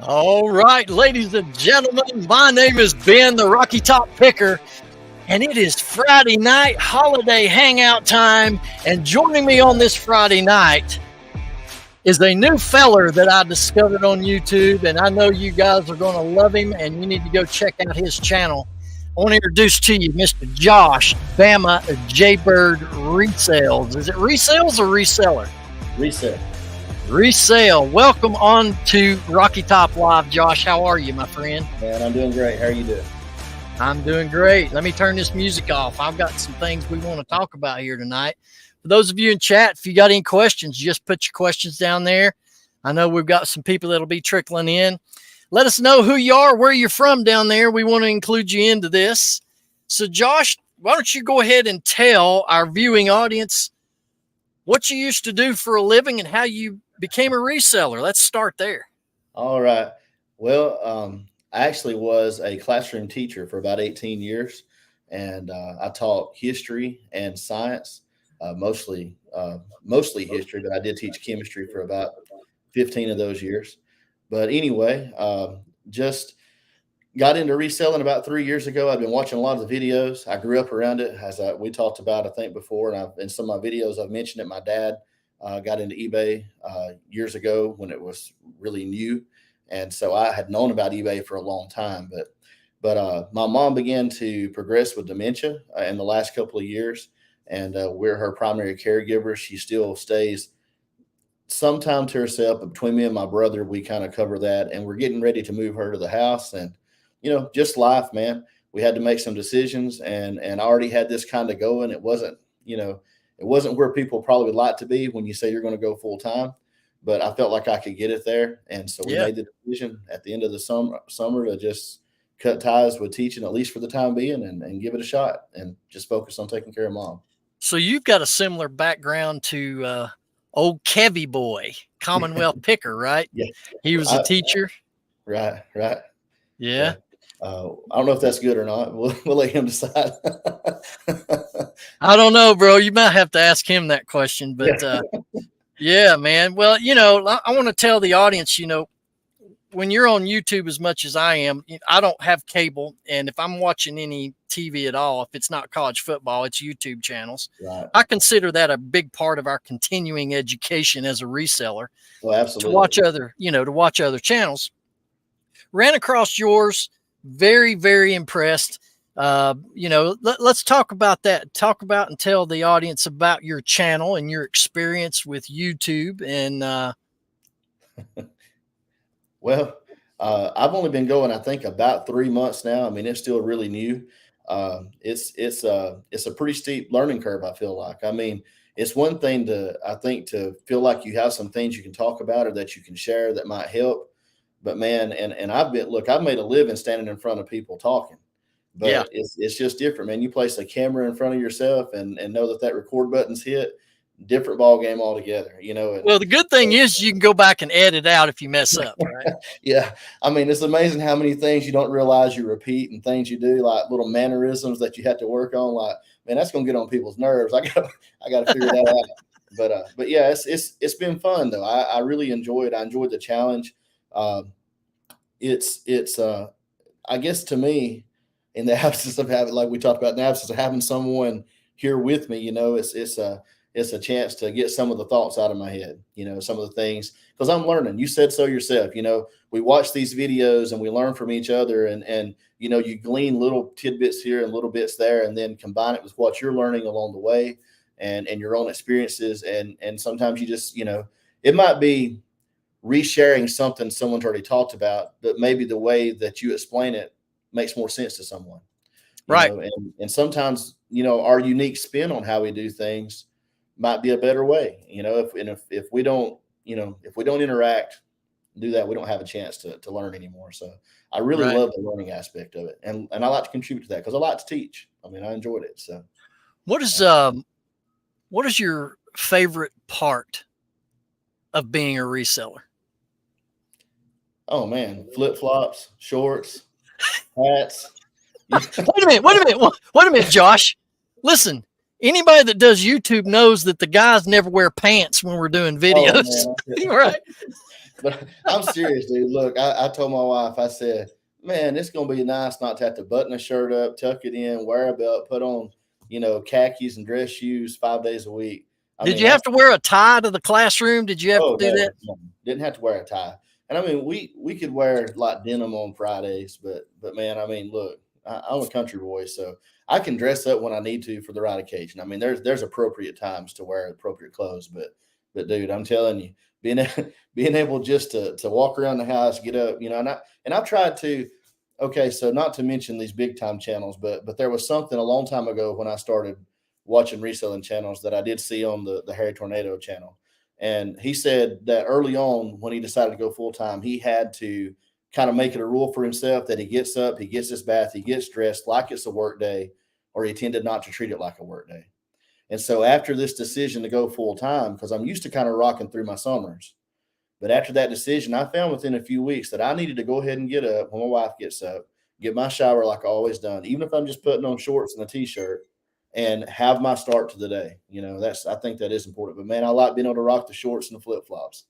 All right, ladies and gentlemen, my name is Ben, the Rocky Top Picker, and it is Friday night, holiday hangout time. And joining me on this Friday night is a new feller that I discovered on YouTube, and I know you guys are going to love him, and you need to go check out his channel. I want to introduce to you Mr. Josh Bama Jaybird Resales. Is it resales or reseller? Resale. Welcome on to Rocky Top Live, Josh. How are you, my friend? Man, I'm doing great. How are you doing? I'm doing great. Let me turn this music off. I've got some things we want to talk about here tonight. For those of you in chat, if you got any questions, just put your questions down there. I know we've got some people that'll be trickling in. Let us know who you are, where you're from down there. We want to include you into this. So, Josh, why don't you go ahead and tell our viewing audience what you used to do for a living and how you became a reseller. Let's start there. All right. Well, I actually was a classroom teacher for about 18 years, and I taught history and science, mostly history, but I did teach chemistry for about 15 of those years. But anyway, just got into reselling about 3 years ago. I've been watching a lot of the videos. I grew up around it, as we talked about, I think, before. And in some of my videos, I've mentioned that my dad got into eBay years ago when it was really new. And so I had known about eBay for a long time. But my mom began to progress with dementia in the last couple of years. And we're her primary caregiver. She still stays sometime to herself. But between me and my brother, we kind of cover that. And we're getting ready to move her to the house. And just life, man. We had to make some decisions, and I already had this kind of going. It wasn't where people probably would like to be when you say you're going to go full time, but I felt like I could get it there. And so we made the decision at the end of the summer to just cut ties with teaching, at least for the time being, and give it a shot and just focus on taking care of mom. So you've got a similar background to old Kevy boy, Commonwealth Picker, right? Yeah. He was a teacher. Right. Yeah. I don't know if that's good or not. We'll let him decide. I don't know, bro. You might have to ask him that question, but yeah, man. Well, I want to tell the audience, when you're on YouTube as much as I am, I don't have cable. And if I'm watching any TV at all, if it's not college football, it's YouTube channels. Right. I consider that a big part of our continuing education as a reseller. Well, absolutely. To watch other channels. Ran across yours. Very, very impressed. Let's talk about that. Talk about and tell the audience about your channel and your experience with YouTube. And well, I've only been going, I think, about 3 months now. I mean, it's still really new. It's a pretty steep learning curve, I feel like. I mean, it's one thing to feel like you have some things you can talk about or that you can share that might help. But man, and I've made a living standing in front of people talking, but it's just different, man. You place a camera in front of yourself and know that record button's hit, different ball game altogether, well, the good thing is you can go back and edit out if you mess up, right? Yeah. I mean, it's amazing how many things you don't realize you repeat and things you do, like little mannerisms that you have to work on. Like, man, that's going to get on people's nerves. I got to figure that out. But yeah, it's been fun though. I really enjoy it. I enjoyed the challenge. It's I guess to me, in the absence of having, like we talked about, in the absence of having someone here with me, it's a chance to get some of the thoughts out of my head, some of the things, because I'm learning. You said so yourself, we watch these videos and we learn from each other, and you glean little tidbits here and little bits there, and then combine it with what you're learning along the way and your own experiences. And sometimes you just, it might be resharing something someone's already talked about, but maybe the way that you explain it makes more sense to someone. Right. And sometimes, our unique spin on how we do things might be a better way, if we don't interact, do that, we don't have a chance to learn anymore. So I really love the learning aspect of it. And I like to contribute to that because I like to teach. I mean, I enjoyed it. So what is your favorite part of being a reseller? Oh man, flip-flops, shorts, hats. Wait a minute, Josh. Listen, anybody that does YouTube knows that the guys never wear pants when we're doing videos. Oh, right? But I'm serious, dude. Look, I told my wife, I said, man, it's gonna be nice not to have to button a shirt up, tuck it in, wear a belt, put on, khakis and dress shoes 5 days a week. I Did mean, you have that's to wear a tie to the classroom? Did you have to oh do no, that? no, didn't have to wear a tie. And I mean, we could wear like denim on Fridays, but man, I mean, look, I'm a country boy, so I can dress up when I need to for the right occasion. I mean, there's appropriate times to wear appropriate clothes, but dude, I'm telling you, being being able just to walk around the house, get up, and I've tried to. Okay, so not to mention these big time channels, but there was something a long time ago when I started watching reselling channels that I did see on the Harry Tornado channel. And he said that early on, when he decided to go full time, he had to kind of make it a rule for himself that he gets up, he gets his bath, he gets dressed like it's a work day, or he tended not to treat it like a work day. And so after this decision to go full time, because I'm used to kind of rocking through my summers, but after that decision, I found within a few weeks that I needed to go ahead and get up when my wife gets up, get my shower like I always done, even if I'm just putting on shorts and a t-shirt, and have my start to the day. I think that is important. But man, I like being able to rock the shorts and the flip flops.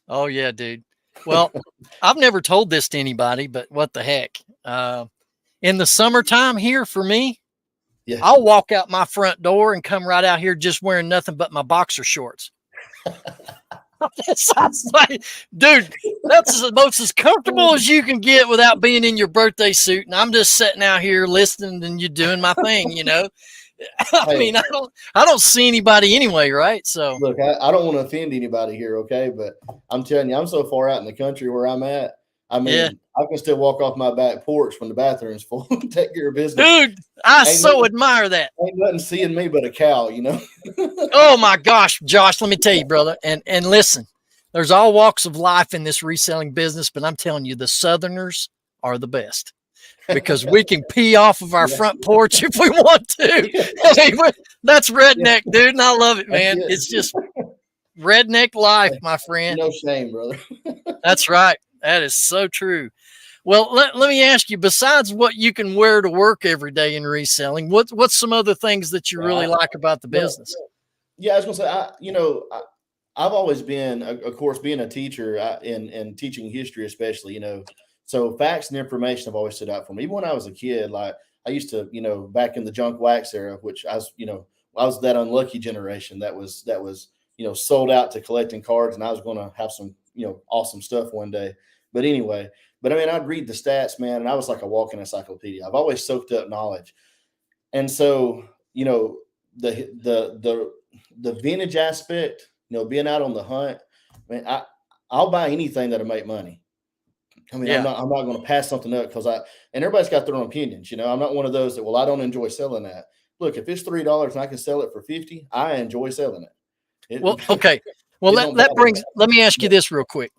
Oh yeah, dude. Well, I've never told this to anybody, but what the heck? In the summertime here for me, Yeah. I'll walk out my front door and come right out here just wearing nothing but my boxer shorts. That's like, dude, that's most as comfortable as you can get without being in your birthday suit. And I'm just sitting out here listening and you doing my thing. I mean, I don't see anybody anyway, right? So look, I don't want to offend anybody here, okay? But I'm telling you, I'm so far out in the country where I'm at. I mean, yeah. I can still walk off my back porch when the bathroom's full and take care of business. Dude, I so admire that. Ain't nothing seeing me but a cow, Oh my gosh, Josh, let me tell you, brother. And listen, there's all walks of life in this reselling business, but I'm telling you, the Southerners are the best because we can pee off of our front porch if we want to. I mean, that's redneck, dude, and I love it, man. It's just redneck life, my friend. No shame, brother. That's right. That is so true. Well, let me ask you, besides what you can wear to work every day in reselling, what's some other things that you really like about the business? Yeah, I was gonna say, I've always been, of course, being a teacher and teaching history, especially, so facts and information have always stood out for me. Even when I was a kid, like I used to, back in the junk wax era, which I was that unlucky generation that was sold out to collecting cards, and I was going to have some, awesome stuff one day. But anyway, I mean, I'd read the stats, man, and I was like a walking encyclopedia. I've always soaked up knowledge, and so the vintage aspect, being out on the hunt, man, I'll buy anything that'll make money. I mean, Yeah. I'm not going to pass something up and everybody's got their own opinions. I'm not one of those that, well, I don't enjoy selling that. Look, if it's $3 and I can sell it for 50, I enjoy selling it. Well, okay. Well, let me ask you this real quick.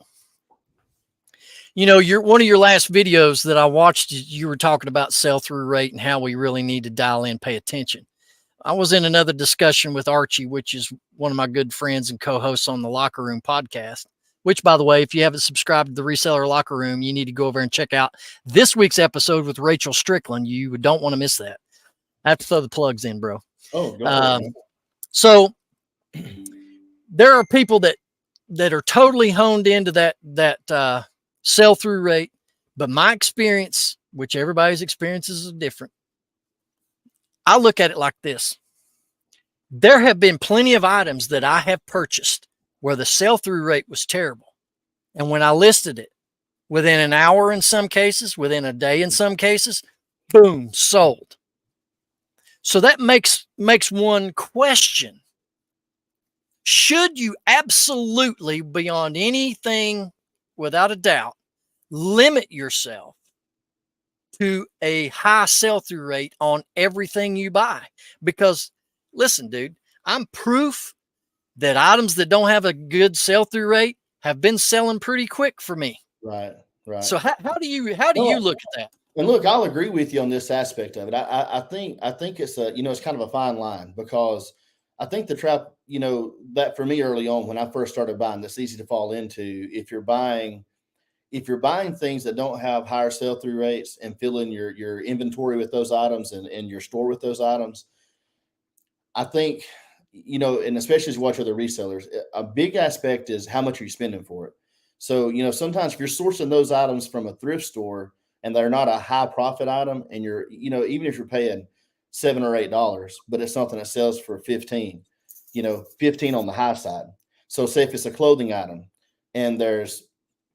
One of your last videos that I watched, you were talking about sell-through rate and how we really need to dial in, pay attention. I was in another discussion with Archie, which is one of my good friends and co-hosts on the Locker Room podcast, which, by the way, if you haven't subscribed to the Reseller Locker Room, you need to go over and check out this week's episode with Rachel Strickland. You don't want to miss that. I have to throw the plugs in, bro. Oh, go ahead. So there are people that are totally honed into that sell-through rate, but my experience, which everybody's experiences are different, I look at it like this. There have been plenty of items that I have purchased where the sell-through rate was terrible. And when I listed it, within an hour in some cases, within a day in some cases, boom, sold. So that makes one question. Should you absolutely, beyond anything, without a doubt, limit yourself to a high sell-through rate on everything you buy? Because listen, dude, I'm proof that items that don't have a good sell-through rate have been selling pretty quick for me. Right. So how do you look at that? And look, I'll agree with you on this aspect of it. I think it's it's kind of a fine line, because I think the trap, that for me early on when I first started buying, that's easy to fall into. If you're buying things that don't have higher sell-through rates and filling your inventory with those items and your store with those items, I think, and especially as you watch other resellers, a big aspect is how much are you spending for it. So, sometimes if you're sourcing those items from a thrift store and they're not a high profit item, and you're, even if you're paying $7 or $8, but it's something that sells for 15, 15 on the high side. So say if it's a clothing item and there's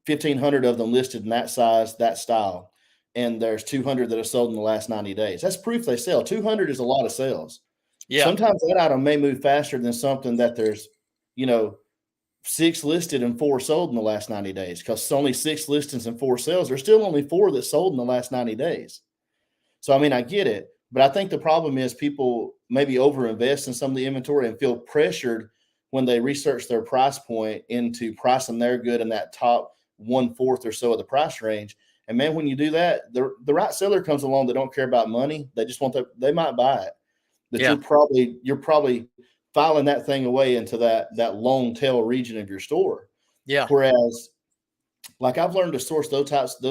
1,500 of them listed in that size, that style, and there's 200 that are sold in the last 90 days. That's proof they sell. 200 is a lot of sales. Yeah. Sometimes that item may move faster than something that there's, 6 listed and 4 sold in the last 90 days, because it's only 6 listings and 4 sales. There's still only 4 that sold in the last 90 days. So, I mean, I get it, but I think the problem is people maybe overinvest in some of the inventory and feel pressured when they research their price point into pricing their good in that top 1/4 or so of the price range. And man, when you do that, the right seller comes along that don't care about money. They just want they might buy it. But Yeah. you're probably filing that thing away into that long tail region of your store. Yeah. Whereas, like, I've learned to source those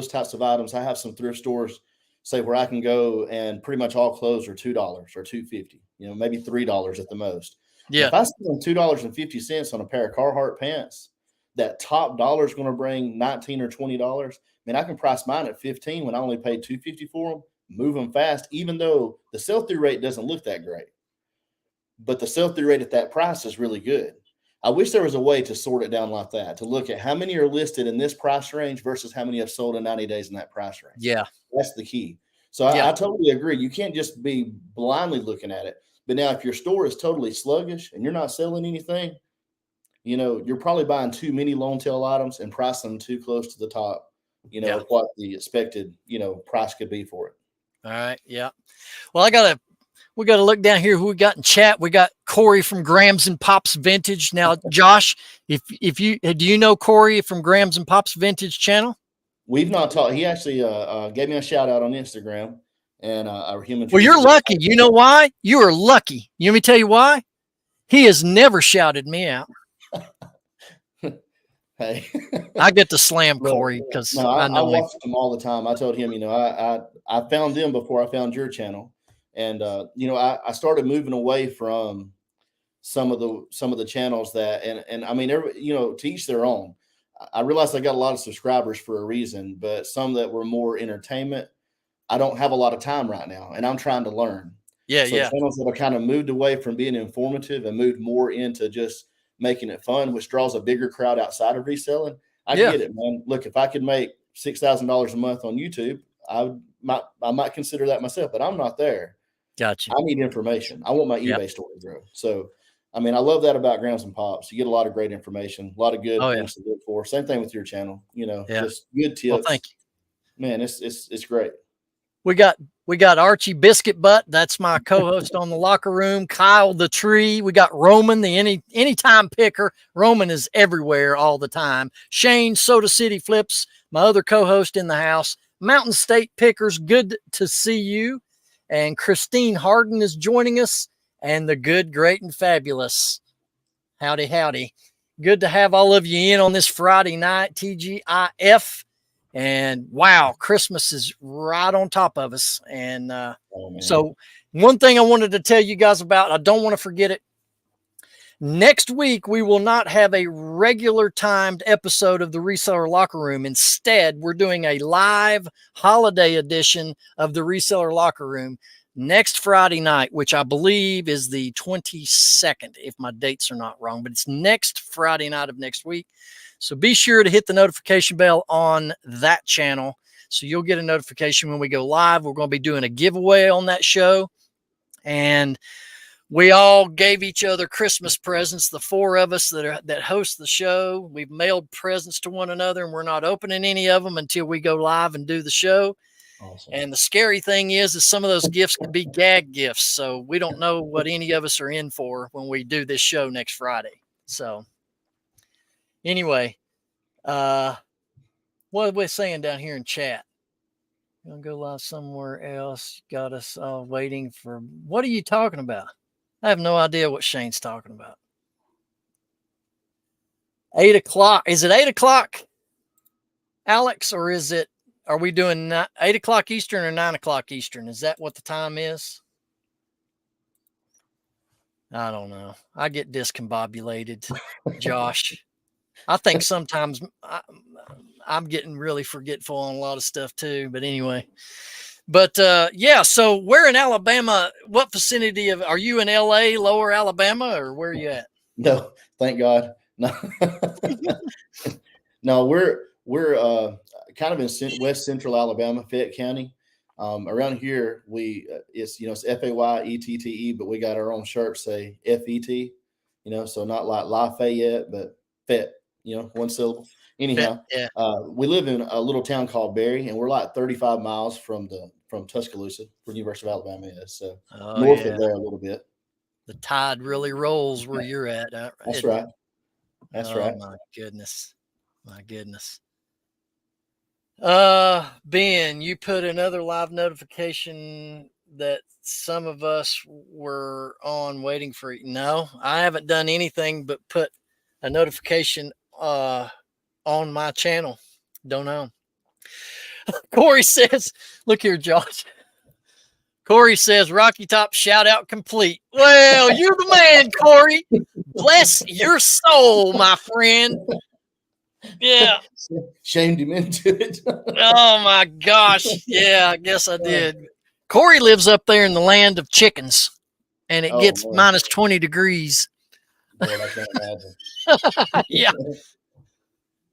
types of items. I have some thrift stores, say, where I can go and pretty much all clothes are $2 or $2.50, maybe $3 at the most. And Yeah. if I spend $2.50 on a pair of Carhartt pants, that top dollar is going to bring $19 or $20. I mean, I can price mine at 15 when I only paid $2.50 for them, move them fast, even though the sell-through rate doesn't look that great. But the sell-through rate at that price is really good. I wish there was a way to sort it down like that, to look at how many are listed in this price range versus how many have sold in 90 days in that price range. Yeah. That's the key. So I totally agree. You can't just be blindly looking at it. But now if your store is totally sluggish and you're not selling anything, you're probably buying too many long tail items and pricing them too close to the top, of what the expected, price could be for it. All right. Yeah. Well, we got to look down here who we got in chat. We got Corey from Grams and Pops Vintage. Now, Josh, if you do you know Corey from Grams and Pops Vintage channel? We've not talked. He actually gave me a shout out on Instagram, and our human. Well, you're lucky. You know why? You are lucky. Let me tell you why. He has never shouted me out. Hey, I get to slam Corey because I know watch them all the time. I told him, I found them before I found your channel, and I started moving away from some of the channels that, and I mean, to each their own. I realized I got a lot of subscribers for a reason, but some that were more entertainment, I don't have a lot of time right now, and I'm trying to learn. Yeah, so channels that are kind of moved away from being informative and moved more into just making it fun, which draws a bigger crowd outside of reselling. I get it, man. Look, if I could make $6,000 a month on YouTube, I might consider that myself, but I'm not there. Gotcha. I need information. I want my eBay store to grow. So, I mean, I love that about Grams and Pops. You get a lot of great information, a lot of good things to look for. Same thing with your channel, just good tips. Well, thank you. Man, it's great. We got Archie Biscuit Butt. That's my co-host on the locker room. Kyle the Tree. We got Roman, the anytime picker. Roman is everywhere all the time. Shane Soda City Flips, my other co-host in the house. Mountain State Pickers. Good to see you. And Christine Harden is joining us. And the good, great, and fabulous. Howdy, howdy. Good to have all of you in on this Friday night, TGIF. And wow, Christmas is right on top of us. And so one thing I wanted to tell you guys about, I don't want to forget it. Next week, we will not have a regular timed episode of the Reseller Locker Room. Instead, we're doing a live holiday edition of the Reseller Locker Room next Friday night, which I believe is the 22nd, if my dates are not wrong, but it's next Friday night of next week. So be sure to hit the notification bell on that channel so you'll get a notification when we go live. We're going to be doing a giveaway on that show. And we all gave each other Christmas presents, the 4 of us that host the show. We've mailed presents to one another, and we're not opening any of them until we go live and do the show. Awesome. And the scary thing is some of those gifts could be gag gifts. So we don't know what any of us are in for when we do this show next Friday. So anyway, what are we saying down here in chat? You're going to go live somewhere else. Got us all waiting for, what are you talking about? I have no idea what Shane's talking about. 8 o'clock. Is it 8 o'clock, Alex, or are we doing 8 o'clock Eastern or 9 o'clock Eastern? Is that what the time is? I don't know. I get discombobulated, Josh. I think sometimes I'm getting really forgetful on a lot of stuff too. But anyway, yeah. So where in Alabama? What vicinity of? Are you in L.A., Lower Alabama, or where are you at? No, thank God. No, no, we're kind of in West Central Alabama, Fayette County. Around here, it's Fayette, but we got our own shirts say FET. So not like Lafayette, but Fayette. One syllable. Anyhow, Yeah. we live in a little town called Berry, and we're like 35 miles from Tuscaloosa, where University of Alabama is. So Oh north yeah. of there a little bit. The tide really rolls where you're at. That's right. That's Oh right. my goodness. My goodness. Ben, you put another live notification that some of us were on waiting for. No, I haven't done anything but put a notification on my channel. Don't know. Corey says, look here, Josh. Corey says, Rocky Top shout out complete. Well, you're the man, Corey. Bless your soul, my friend. Yeah. Shamed him into it. Oh my gosh. Yeah, I guess I did. Corey lives up there in the land of chickens, and it gets man. minus 20 degrees. Lord, I can't imagine. Yeah.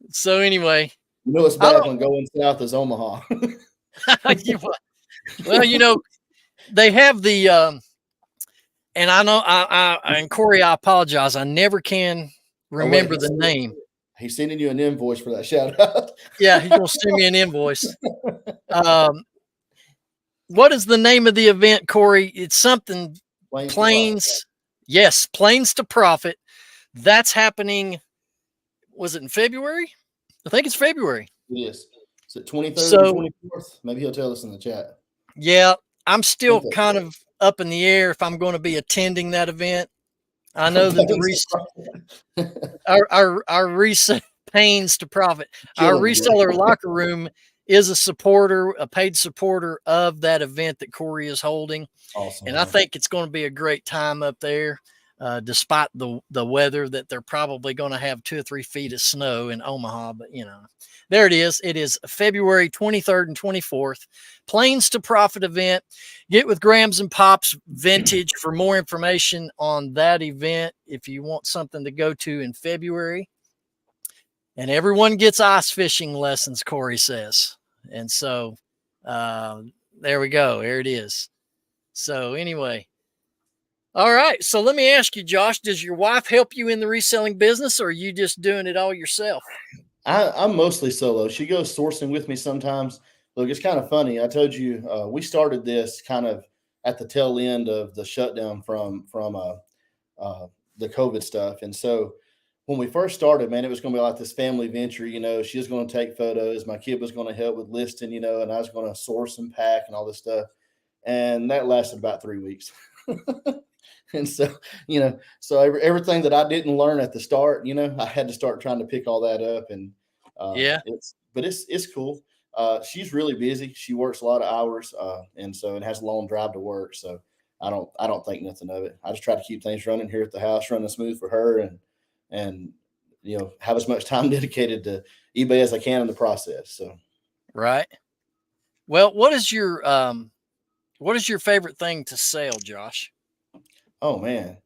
So anyway, It's bad when going south is Omaha. well, they have the and I know and Corey, I apologize. I never can remember the name. He's sending you an invoice for that shout out. Yeah, he's gonna send me an invoice. What is the name of the event, Corey? It's something Plains. Yes, Plains to Profit. That's happening. Was it in February? I think it's February. It is. Is it 23rd or 24th? Maybe he'll tell us in the chat. Yeah, I'm still kind of up in the air if I'm going to be attending that event. I know that our reseller Pains to Profit, our reseller locker room is a paid supporter of that event that Corey is holding. Awesome. And I think it's going to be a great time up there, despite the weather that they're probably going to have 2 or 3 feet of snow in Omaha. But, there it is. It is February 23rd and 24th. Plains to Profit event. Get with Grams and Pops Vintage for more information on that event if you want something to go to in February. And everyone gets ice fishing lessons, Corey says. And so there we go. There it is. So anyway. All right. So let me ask you, Josh, does your wife help you in the reselling business, or are you just doing it all yourself? I'm mostly solo. She goes sourcing with me sometimes. Look, it's kind of funny. I told you we started this kind of at the tail end of the shutdown from the COVID stuff. And so when we first started, man, it was going to be like this family venture. She was going to take photos. My kid was going to help with listing, and I was going to source and pack and all this stuff. And that lasted about 3 weeks. And so, everything that I didn't learn at the start, I had to start trying to pick all that up. And it's cool. She's really busy. She works a lot of hours, and so it has a long drive to work. So I don't think nothing of it. I just try to keep things running here at the house, running smooth for her, and have as much time dedicated to eBay as I can in the process. So right. Well, what is your favorite thing to sell, Josh? Oh man,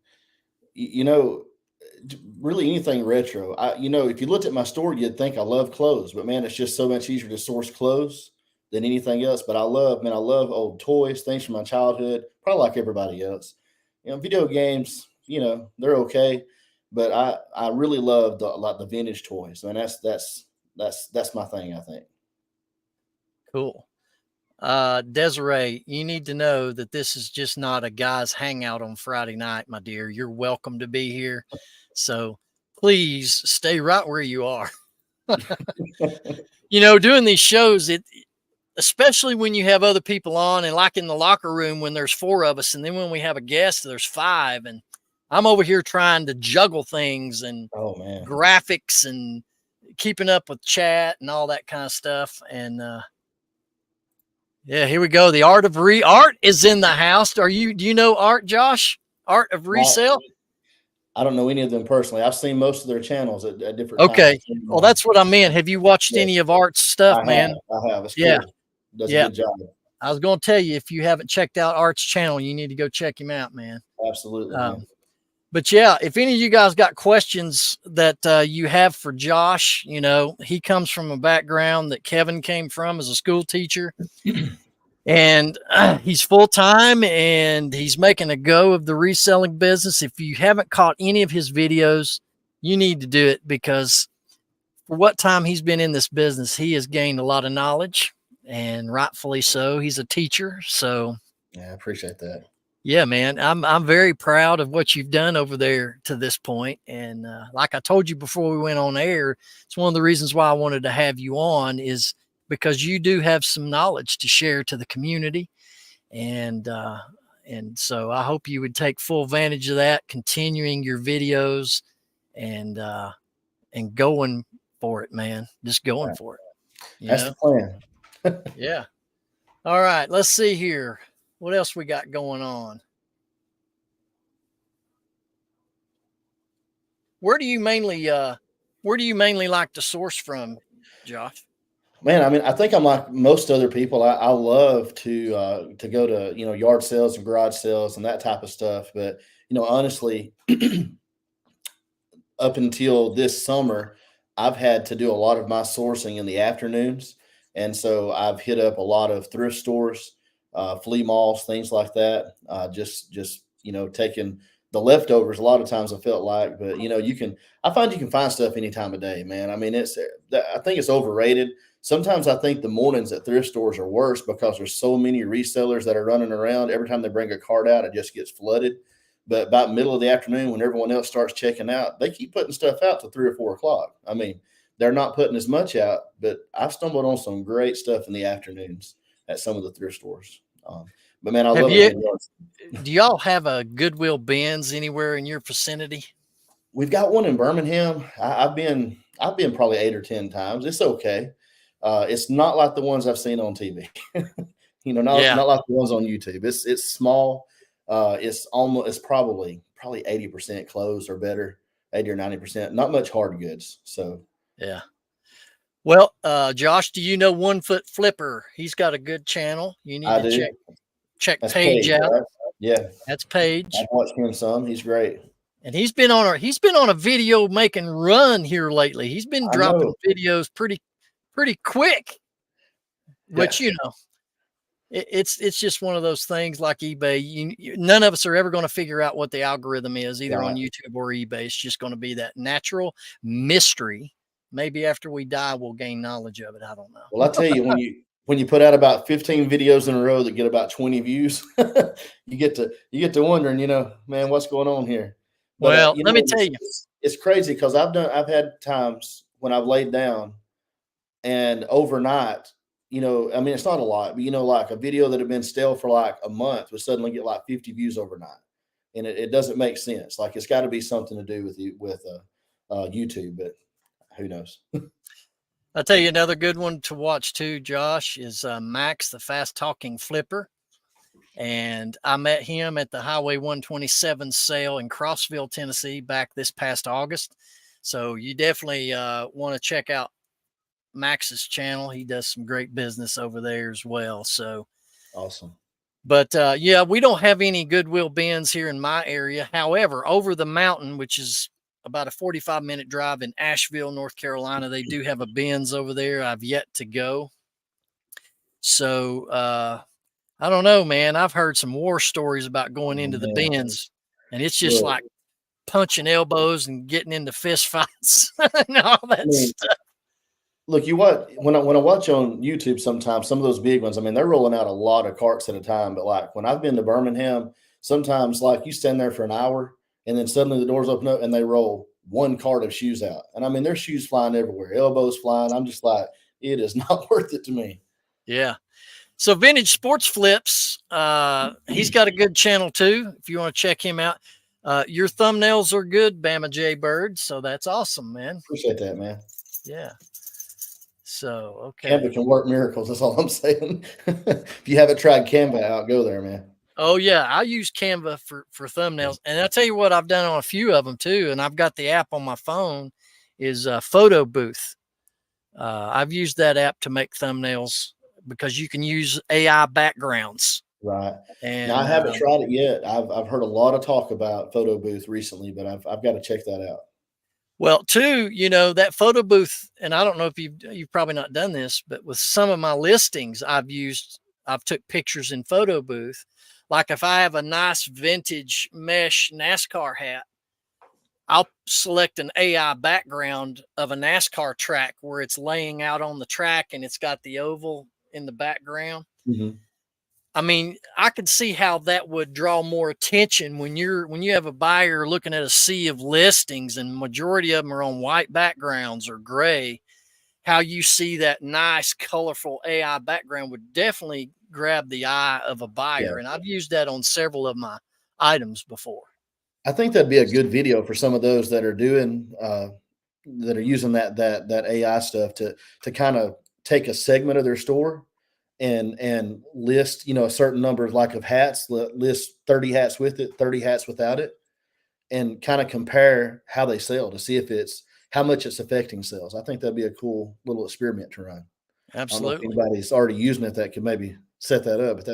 really anything retro. If you looked at my store, you'd think I love clothes, but man, it's just so much easier to source clothes than anything else. But I love old toys, things from my childhood, probably like everybody else. Video games, they're okay, but I really love the vintage toys. I mean, that's my thing, I think. Cool. Desiree, you need to know that this is just not a guy's hangout on Friday night, my dear. You're welcome to be here. So please stay right where you are. Doing these shows, especially when you have other people on, and like in the locker room when there's 4 of us, and then when we have a guest, there's 5, and I'm over here trying to juggle things and graphics and keeping up with chat and all that kind of stuff. And, yeah, here we go. The Art is in the house. Do you know Art, Josh? Art of Resale? I don't know any of them personally. I've seen most of their channels at different times. Okay. Well, that's what I meant. Have you watched Yes, any of Art's stuff, I have. man? I have. It's Yeah. cool. Does a Yeah. good job. I was going to tell you, if you haven't checked out Art's channel, you need to go check him out, man. Absolutely, man. But yeah, if any of you guys got questions that you have for Josh, you know, he comes from a background that Kevin came from as a school teacher. And he's full time and he's making a go of the reselling business. If you haven't caught any of his videos, you need to do it, because for what time he's been in this business, he has gained a lot of knowledge, and rightfully so. He's a teacher. So, yeah, I appreciate that. Yeah, man, I'm very proud of what you've done over there to this point. And like I told you before we went on air, it's one of the reasons why I wanted to have you on, is because you do have some knowledge to share to the community. And so I hope you would take full advantage of that, continuing your videos and going for it, man. Just going for it. That's the plan. Yeah. All right. Let's see here. What else we got going on? Where do you mainly like to source from, Josh? Man, I mean, I think I'm like most other people. I love to go to yard sales and garage sales and that type of stuff. But honestly, up until this summer, I've had to do a lot of my sourcing in the afternoons, and so I've hit up a lot of thrift stores, flea malls, things like that. Just taking the leftovers. A lot of times I felt like, but I find you can find stuff any time of day, man. I mean, I think it's overrated. Sometimes I think the mornings at thrift stores are worse because there's so many resellers that are running around. Every time they bring a cart out, it just gets flooded. But about middle of the afternoon, when everyone else starts checking out, they keep putting stuff out to 3 or 4 o'clock. I mean, they're not putting as much out, but I've stumbled on some great stuff in the afternoons at some of the thrift stores. But man, I love it. Do y'all have a Goodwill bins anywhere in your vicinity? We've got one in Birmingham. I've been probably 8 or 10 times. It's okay. It's not like the ones I've seen on TV. Not like the ones on YouTube. It's small. It's probably 80% closed or better, 80 or 90%. Not much hard goods. So yeah. Well, Josh, do you know 1 Foot Flipper? He's got a good channel. You need to check Paige out. Right? Yeah, that's Paige. I've watched him some. He's great. And he's been on a video making run here lately. He's been dropping videos pretty quick, which it's just one of those things like eBay. None of us are ever going to figure out what the algorithm is, either on YouTube or eBay. It's just going to be that natural mystery. Maybe after we die, we'll gain knowledge of it. I don't know. Well, I tell you, when you put out about 15 videos in a row that get about 20 views, you get to wondering, man, what's going on here? But, let me tell you, it's crazy because I've had times when I've laid down and overnight, I mean, it's not a lot, but like a video that had been stale for like a month would suddenly get like 50 views overnight. And it doesn't make sense. Like it's got to be something to do with YouTube, but who knows? I'll tell you another good one to watch too, Josh, is Max, the fast talking flipper. And I met him at the Highway 127 sale in Crossville, Tennessee, back this past August. So you definitely want to check out Max's channel. He does some great business over there as well. So awesome. But we don't have any Goodwill bins here in my area. However, over the mountain, which is about a 45-minute drive in Asheville, North Carolina, they do have a bins over there. I've yet to go. So I don't know, man. I've heard some war stories about going into the bins, and it's just like punching elbows and getting into fist fights and all that stuff. Look, when I watch on YouTube sometimes, some of those big ones, I mean, they're rolling out a lot of carts at a time. But like when I've been to Birmingham, sometimes like you stand there for an hour and then suddenly the doors open up and they roll 1 cart of shoes out. And I mean, there's shoes flying everywhere, elbows flying. I'm just like, it is not worth it to me. Yeah. So Vintage Sports Flips, he's got a good channel too, if you want to check him out. Your thumbnails are good, Bama J Bird. So that's awesome, man. Appreciate that, man. Yeah. So, okay. Canva can work miracles. That's all I'm saying. If you haven't tried Canva out, go there, man. Oh yeah, I use Canva for thumbnails, and I'll tell you what I've done on a few of them too. And I've got the app on my phone is Photo Booth. I've used that app to make thumbnails because you can use AI backgrounds. Right. Now I And haven't tried it yet. I've heard a lot of talk about Photo Booth recently, but I've got to check that out. well, too, that photo booth, and I don't know if you've probably not done this, but with some of my listings, I've took pictures in photo booth. Like if I have a nice vintage mesh NASCAR hat, I'll select an AI background of a NASCAR track where it's laying out on the track and it's got the oval in the background. Mhm. I mean, I could see how that would draw more attention when you have a buyer looking at a sea of listings and majority of them are on white backgrounds or gray. How you see that nice, colorful AI background would definitely grab the eye of a Yeah. buyer. And I've used that on several of my items before. I think that'd be a good video for some of those that are doing that are using that AI stuff to kind of take a segment of their store and list, a certain number of hats, list 30 hats with it, 30 hats without it, and kind of compare how they sell to see if it's how much it's affecting sales. I think that'd be a cool little experiment to run. I don't know if Absolutely. anybody's already using it that could maybe set that up, but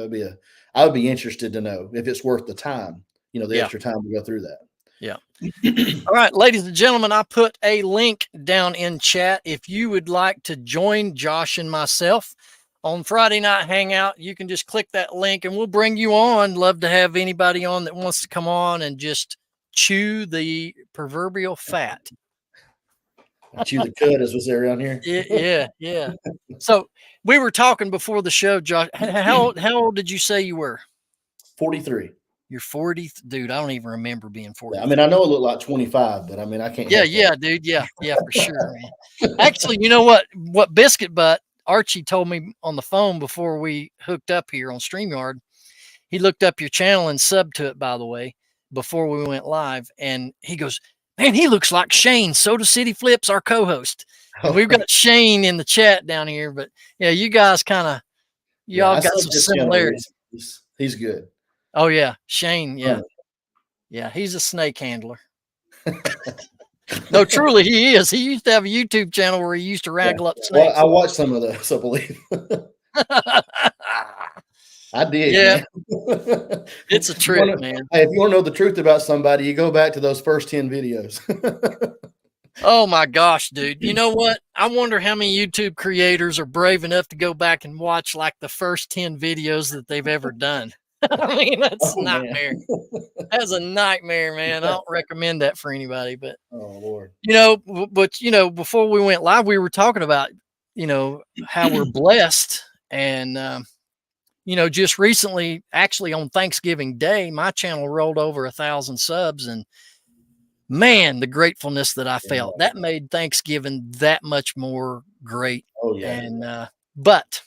I would be interested to know if it's worth the time, the Yeah. extra time to go through that. Yeah. All right, ladies and gentlemen, I put a link down in chat. If you would like to join Josh and myself on Friday Night Hangout, you can just click that link and we'll bring you on. Love to have anybody on that wants to come on and just chew the proverbial fat. Chew the cud, as we say around here. Yeah, yeah. So we were talking before the show, Josh. How old did you say you were? 43. You're 40, dude. I don't even remember being Yeah, I mean, 43. I know it looked like 25, but I mean, I can't Yeah, help that. yeah, dude. Yeah, yeah, for sure, man. Actually, you know what? What Biscuit Butt Archie told me on the phone before we hooked up here on StreamYard. He looked up your channel and subbed to it, by the way, before we went live. And he goes, "Man, he looks like Shane, Soda City Flips, our co-host." And we've got Shane in the chat down here, but yeah, you guys Yeah, y'all I got subbed some his channel similarities. recently. He's good. Oh yeah, Shane. Yeah, Funny. yeah, he's a snake handler. No, truly, he is. He used to have a YouTube channel where he used to Yeah. wrangle up Well, I snakes. watched some of those, I believe. I did, Yeah, man. it's a trip, man. Hey, if you want to know the truth about somebody, you go back to those first 10 videos. Oh my gosh, dude. You know what? I wonder how many YouTube creators are brave enough to go back and watch like the first 10 videos that they've ever done. I mean, that's a Oh man. nightmare. That's a nightmare, man. I don't recommend that for anybody. But, Oh Lord. before we went live, we were talking about, how we're blessed. And, just recently, actually on Thanksgiving Day, my channel rolled over 1,000 subs. And man, the gratefulness that I felt, Yeah. that made Thanksgiving that much more great. Oh yeah. And, but,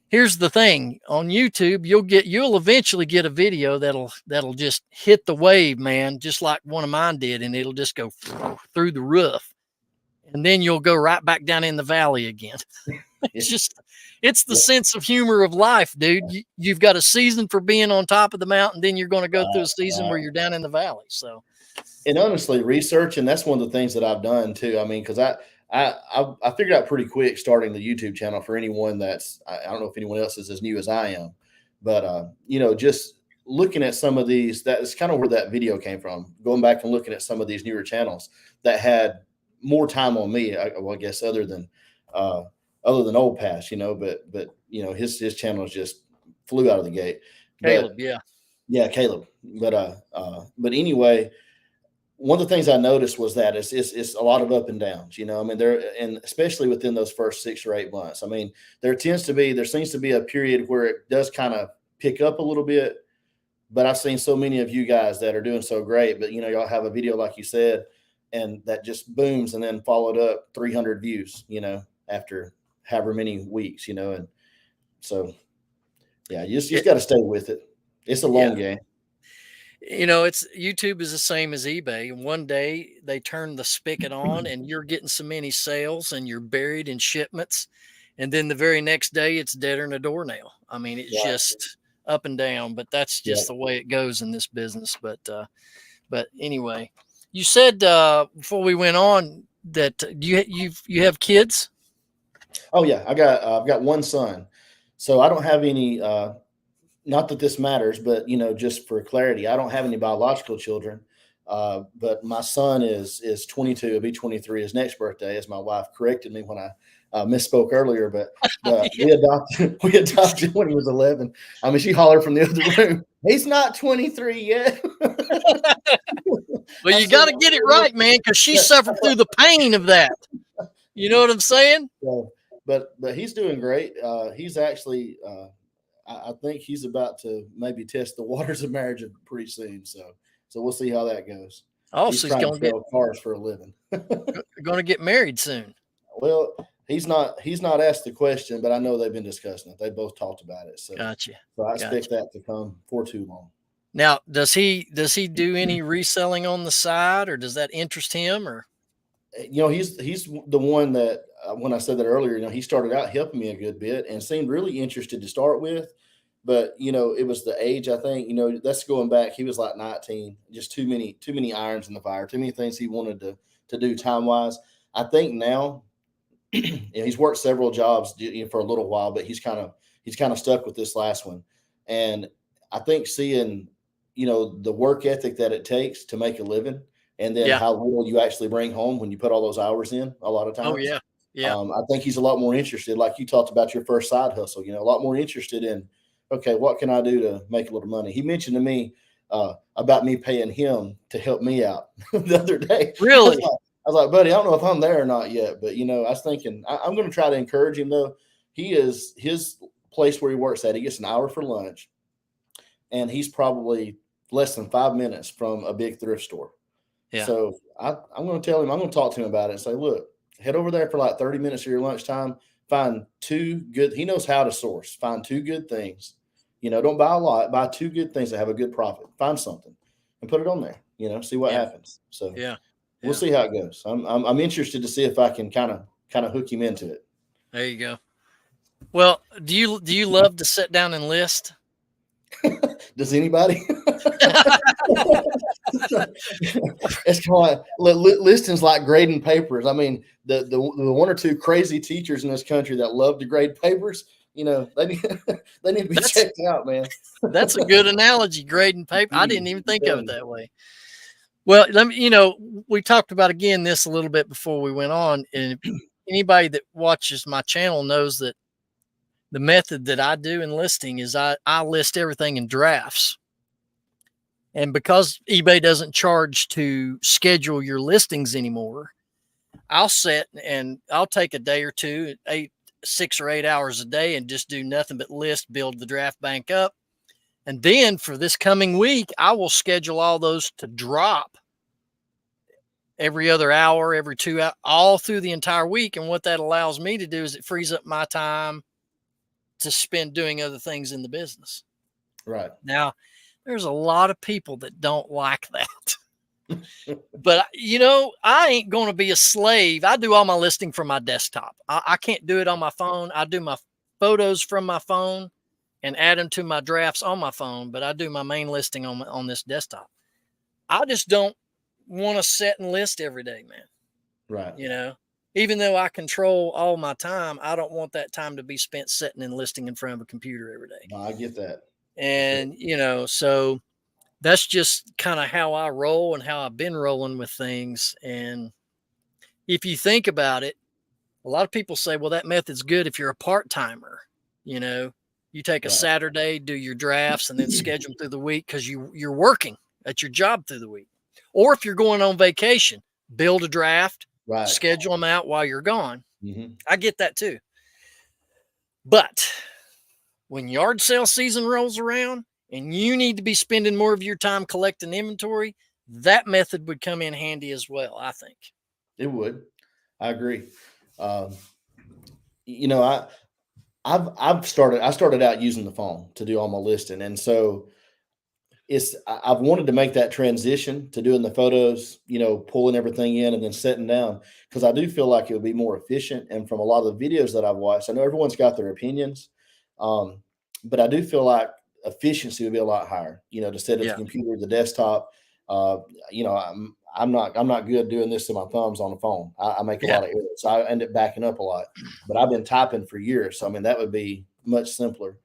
here's the thing on YouTube, you'll eventually get a video that'll just hit the wave, man, just like one of mine did. And it'll just go through the roof. And then you'll go right back down in the valley again. Yeah. It's the Yeah. sense of humor of life, dude. You've got a season for being on top of the mountain. Then you're going to go through a season where Right. you're down in the valley. So, And honestly, research, and that's one of the things that I've done too. I mean, because I figured out pretty quick starting the YouTube channel for anyone I don't know if anyone else is as new as I am, but just looking at some of these, that is kind of where that video came from. Going back and looking at some of these newer channels that had more time on me, I guess, other than Old Pass, but his channels just flew out of the gate. Caleb, But yeah. yeah, Caleb. But anyway, one of the things I noticed was that it's a lot of up and downs. I mean, and especially within those first 6 or 8 months. I mean, there seems to be a period where it does kind of pick up a little bit. But I've seen so many of you guys that are doing so great. But y'all have a video like you said, and that just booms, and then followed up 300 views. After however many weeks. And so yeah, you just got to stay with it. It's a Yeah. long game. It's YouTube is the same as eBay. One day they turn the spigot on and you're getting so many sales and you're buried in shipments. And then the very next day it's deader than a doornail. I mean, it's Right. just up and down, but that's Yeah. just the way it goes in this business. But anyway, you said before we went on that you have kids. Oh yeah, I've got one son, so I don't have any. Not that this matters, but just for clarity, I don't have any biological children. But my son is 22. He'll be 23 his next birthday, as my wife corrected me when I misspoke earlier. But Yeah. we adopted when he was 11. I mean, she hollered from the other room, "He's not 23 yet." Well, you got to get it right, man, because she suffered through the pain of that. You know what I'm saying? So, but he's doing great. He's actually. I think he's about to maybe test the waters of marriage pretty soon. So we'll see how that goes. Oh, He's so he's trying to going sell cars for a living. to get married soon. Well, he's not asked the question, but I know they've been discussing it. They both talked about it. So Gotcha. I expect that to come for too long. Now, does he do any reselling on the side, or does that interest him? Or He's the one that when I said that earlier, he started out helping me a good bit and seemed really interested to start with. But it was the age. I think that's going back. He was like 19. Just too many irons in the fire. Too many things he wanted to do time wise. I think now he's worked several jobs for a little while, but he's kind of stuck with this last one. And I think seeing the work ethic that it takes to make a living, and then how little you actually bring home when you put all those hours in. A lot of times. oh yeah, yeah, I think he's a lot more interested, like you talked about your first side hustle. A lot more interested in, okay, what can I do to make a little money? He mentioned to me about me paying him to help me out the other day. Really? I was like, buddy, I don't know if I'm there or not yet, but I was thinking I'm going to try to encourage him though. His place where he works at, he gets an hour for lunch, and he's probably less than 5 minutes from a big thrift store. Yeah. So I'm going to tell him, I'm going to talk to him about it and say, look, head over there for like 30 minutes of your lunchtime. Find two good, he knows how to source. Find two good things. Don't buy a lot. Buy two good things that have a good profit. Find something and put it on there. See what happens. So we'll see how it goes. I'm interested to see if I can kind of hook him into it. There you go. Well, do you love to sit down and list? Does anybody? It's kind of like listing's like grading papers. I mean, the one or two crazy teachers in this country that love to grade papers, they need to be checked out, man. That's a good analogy, grading paper. I didn't even think of it that way. Well, let me, we talked about again this a little bit before we went on, and anybody that watches my channel knows that the method that I do in listing is I list everything in drafts. And because eBay doesn't charge to schedule your listings anymore, I'll sit and I'll take a day or two, 6 or 8 hours a day, and just do nothing but list, build the draft bank up. And then for this coming week, I will schedule all those to drop every other hour, every 2 hours, all through the entire week. And what that allows me to do is it frees up my time to spend doing other things in the business. Right. Now, there's a lot of people that don't like that. But, I ain't going to be a slave. I do all my listing from my desktop. I can't do it on my phone. I do my photos from my phone and add them to my drafts on my phone, but I do my main listing on this desktop. I just don't want to sit and list every day, man. Right. Even though I control all my time, I don't want that time to be spent sitting and listing in front of a computer every day. No, I get that. And, so that's just kind of how I roll and how I've been rolling with things. And if you think about it, a lot of people say, well, that method's good if you're a part-timer. You take a Saturday, do your drafts, and then schedule them through the week because you're working at your job through the week. Or if you're going on vacation, build a draft, schedule them out while you're gone. Mm-hmm. I get that too. But when yard sale season rolls around and you need to be spending more of your time collecting inventory, that method would come in handy as well, I think. It would. I agree. I started out using the phone to do all my listing. And so I've wanted to make that transition to doing the photos, pulling everything in and then setting down, because I do feel like it would be more efficient. And from a lot of the videos that I've watched, I know everyone's got their opinions. But I do feel like efficiency would be a lot higher. To set up Yeah. the computer, the desktop. I'm not good doing this to my thumbs on the phone. I make a lot of errors. So I end up backing up a lot. But I've been typing for years. So I mean that would be much simpler.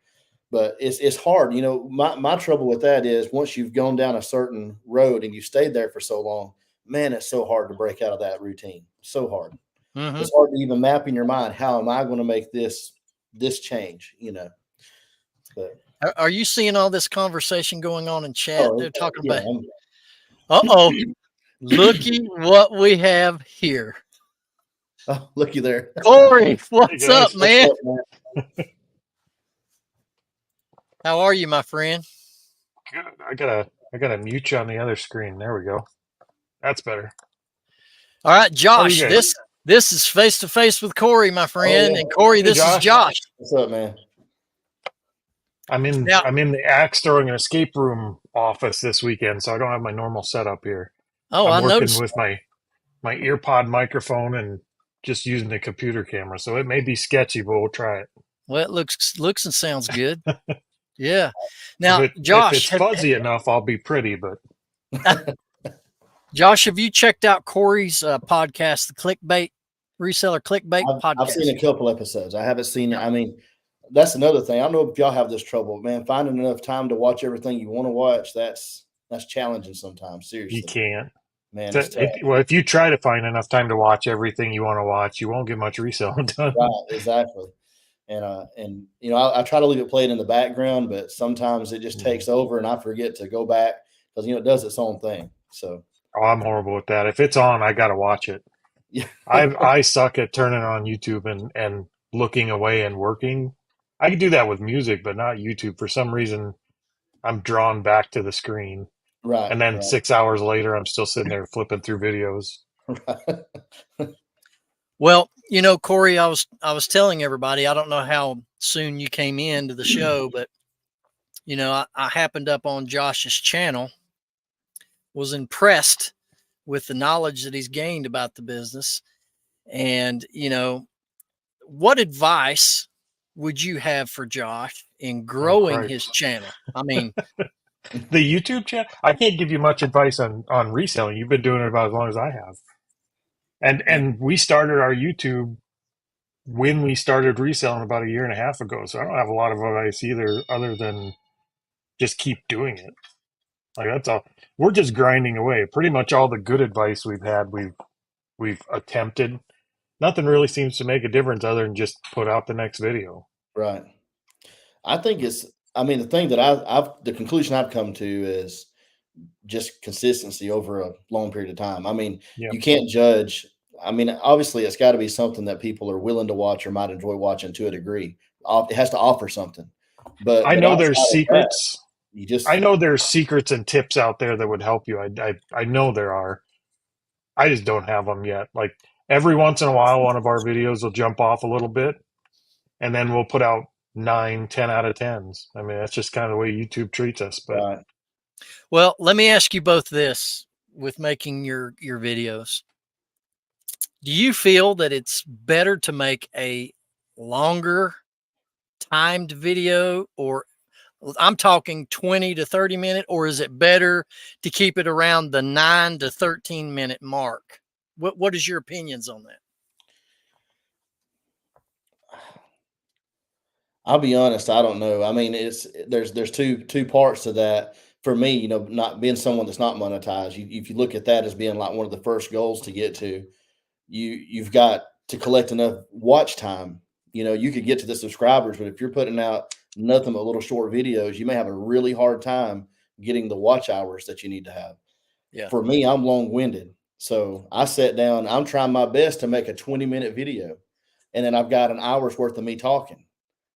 But it's hard. My trouble with that is once you've gone down a certain road and you stayed there for so long, man, it's so hard to break out of that routine. So hard. Mm-hmm. It's hard to even map in your mind, how am I going to make this change, But Are you seeing all this conversation going on in chat? They're talking about, uh-oh, looky what we have here. Oh, looky there. Corey, what's up, man? What's up, man? How are you, my friend? Good. I gotta mute you on the other screen. There we go. That's better. All right, Josh, this is face to face with Corey, my friend. And Corey, this is Josh. What's up, man? I'm in the axe throwing an escape room office this weekend, so I don't have my normal setup here. Oh, I'm working noticed with my earpod microphone and just using the computer camera. So it may be sketchy, but we'll try it. Well, it looks and sounds good. Yeah. Now, Josh, if it's fuzzy enough, I'll be pretty, but Josh, have you checked out Corey's podcast, the Reseller Clickbait podcast? I've seen a couple episodes. I haven't seen it. I mean, that's another thing. I don't know if y'all have this trouble, man. Finding enough time to watch everything you want to watch, that's challenging sometimes. Seriously. You can't. Man, if you try to find enough time to watch everything you want to watch, you won't get much reselling done. Right, exactly. And I try to leave it playing in the background, but sometimes it just takes over and I forget to go back because, it does its own thing. So. Oh, I'm horrible with that. If it's on, I got to watch it. Yeah. I suck at turning on YouTube and looking away and working. I can do that with music, but not YouTube. For some reason, I'm drawn back to the screen. Right. And then 6 hours later, I'm still sitting there flipping through videos. Right. Well, Corey, I was telling everybody, I don't know how soon you came into the show, but I happened up on Josh's channel, was impressed with the knowledge that he's gained about the business. And, what advice would you have for Josh in growing his channel? I mean, the YouTube channel, I can't give you much advice on reselling. You've been doing it about as long as I have. And we started our YouTube when we started reselling about 1.5 years ago. So I don't have a lot of advice either, other than just keep doing it. Like that's all. We're just grinding away. Pretty much all the good advice we've had, we've attempted. Nothing really seems to make a difference other than just put out the next video. Right. I think the thing that the conclusion I've come to is just consistency over a long period of time. I mean, You can't judge. I mean, obviously it's got to be something that people are willing to watch or might enjoy watching to a degree. It has to offer something. But I know there's secrets. I know there's secrets and tips out there that would help you. I know there are. I just don't have them yet. Like every once in a while, one of our videos will jump off a little bit, and then we'll put out 9, 10 out of 10s. I mean, that's just kind of the way YouTube treats us. But right. Well, let me ask you both this with making your videos. Do you feel that it's better to make a longer timed video, or I'm talking 20 to 30 minute, or is it better to keep it around the 9 to 13 minute mark? What is your opinions on that? I'll be honest, I don't know. I mean, there's two parts to that. For me, not being someone that's not monetized, if you look at that as being like one of the first goals to get to, you've got to collect enough watch time. You could get to the subscribers, but if you're putting out nothing but little short videos, you may have a really hard time getting the watch hours that you need to have. Yeah. For me, I'm long-winded. So I sat down, I'm trying my best to make a 20-minute video. And then I've got an hour's worth of me talking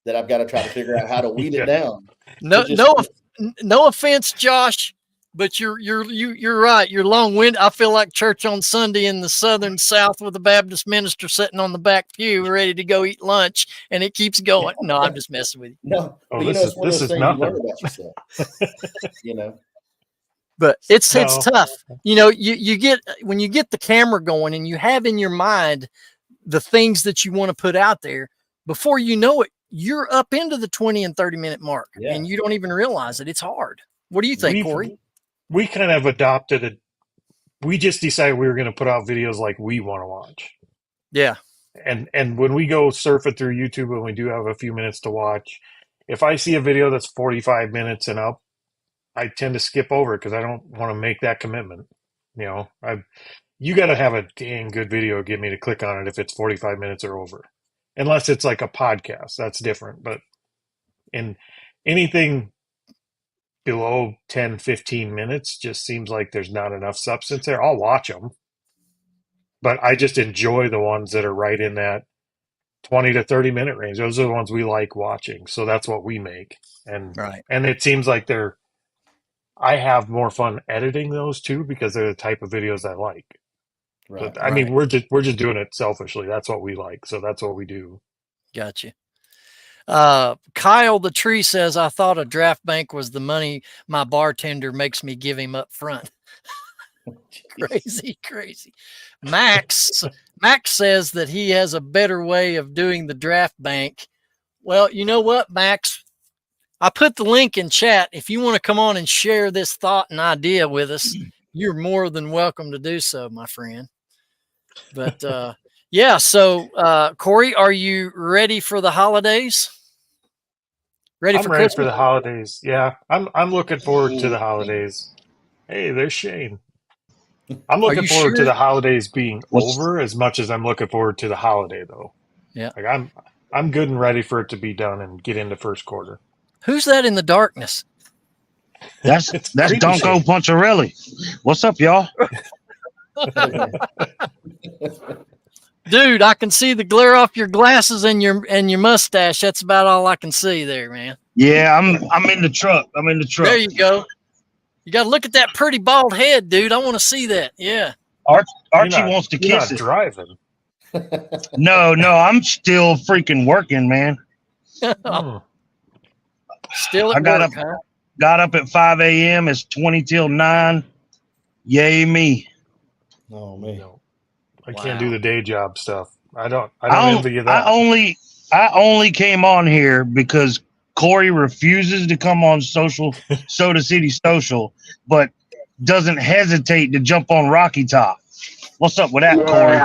that I've got to try to figure out how to weed it down. No offense, Josh, but you're right. You're long-winded. I feel like church on Sunday in the southern South with a Baptist minister sitting on the back pew ready to go eat lunch, and it keeps going. No, I'm just messing with you. No, this is nothing. You learn about yourself. But it's tough. You get, when you get the camera going and you have in your mind the things that you want to put out there, before you know it, you're up into the 20 and 30-minute mark, Yeah. and you don't even realize it. It's hard. What do you think, Corey? We kind of adopted it. We just decided we were going to put out videos like we want to watch. Yeah. And when we go surfing through YouTube and we do have a few minutes to watch, if I see a video that's 45 minutes and up, I tend to skip over it because I don't want to make that commitment. You know, you got to have a dang good video to get me to click on it if it's 45 minutes or over. Unless it's like a podcast, that's different. But in anything below 10, 15 minutes just seems like there's not enough substance there. I'll watch them, but I just enjoy the ones that are right in that 20 to 30-minute range. Those are the ones we like watching. So that's what we make. And it seems like I have more fun editing those too because they're the type of videos I like. Right. But, I mean, we're just doing it selfishly. That's what we like. So that's what we do. Gotcha. Kyle the Tree says, I thought a draft bank was the money my bartender makes me give him up front. Crazy. Max says that he has a better way of doing the draft bank. Well, you know what, Max? I put the link in chat. If you want to come on and share this thought and idea with us, you're more than welcome to do so, my friend. But yeah, so Corey, are you ready for the holidays? I'm ready for the holidays. Yeah, I'm looking forward to the holidays. Hey, there's Shane. I'm looking forward to the holidays being over as much as I'm looking forward to the holiday, though. Yeah, like I'm good and ready for it to be done and get into first quarter. Who's that in the darkness? That's Donko Puncharelli. What's up, y'all? Dude, I can see the glare off your glasses and your mustache. That's about all I can see there, man. Yeah, I'm in the truck. There you go. You got to look at that pretty bald head, dude. I want to see that. Yeah. Archie wants to kiss it. Driving. No, I'm still freaking working, man. Still at work, huh? Got up at 5 a.m. It's 20 till 9. Yay me. Oh man. I can't do the day job stuff. I don't envy you that. I only came on here because Corey refuses to come on Soda City Social, but doesn't hesitate to jump on Rocky Top. What's up with that, Corey?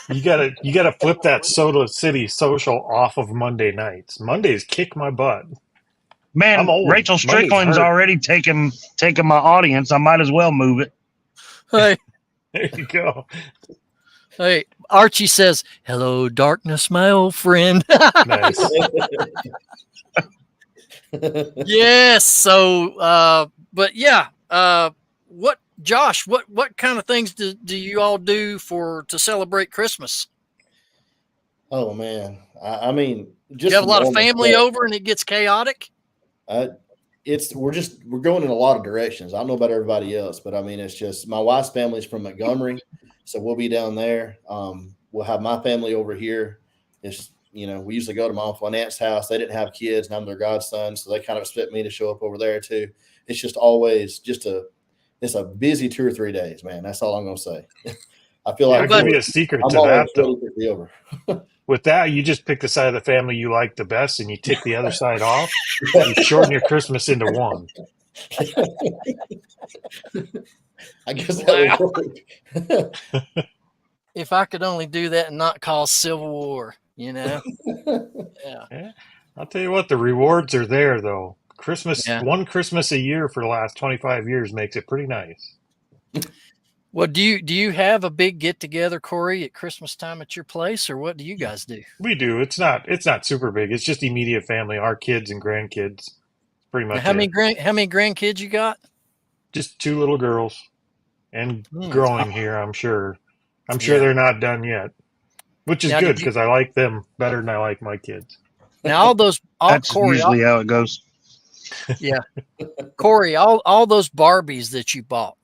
You gotta flip that Soda City Social off of Monday nights. Mondays kick my butt. Man, Rachel Strickland's already taking my audience. I might as well move it. Hey. There you go. Hey, Archie says, hello, darkness, my old friend. Nice. Yes. So, but yeah, Josh, what kind of things do you all do to celebrate Christmas? Oh man. I mean, just you have a lot of family over and it gets chaotic. We're going in a lot of directions. I don't know about everybody else, but I mean, it's just my wife's family's from Montgomery, so we'll be down there. We'll have my family over here. It's, we usually go to my uncle and aunt's house. They didn't have kids, and I'm their godson, so they kind of expect me to show up over there too. It's just always it's a busy 2 or 3 days, man. That's all I'm gonna say. I feel like I'll give you a secret to that though. With that, you just pick the side of the family you like the best, and you tick the other side off. You shorten your Christmas into one. I guess that would work. If I could only do that and not cause civil war, Yeah. I'll tell you what, the rewards are there though. One Christmas a year for the last 25 years makes it pretty nice. Well, do you have a big get together, Corey, at Christmas time at your place, or what do you guys do? We do. It's not super big. It's just immediate family, our kids and grandkids. Pretty much. How many grandkids you got? Just 2 little girls, and growing here. I'm sure they're not done yet, which is good because I like them better than I like my kids. Now that's Corey, usually how it goes. Yeah, Corey, all those Barbies that you bought.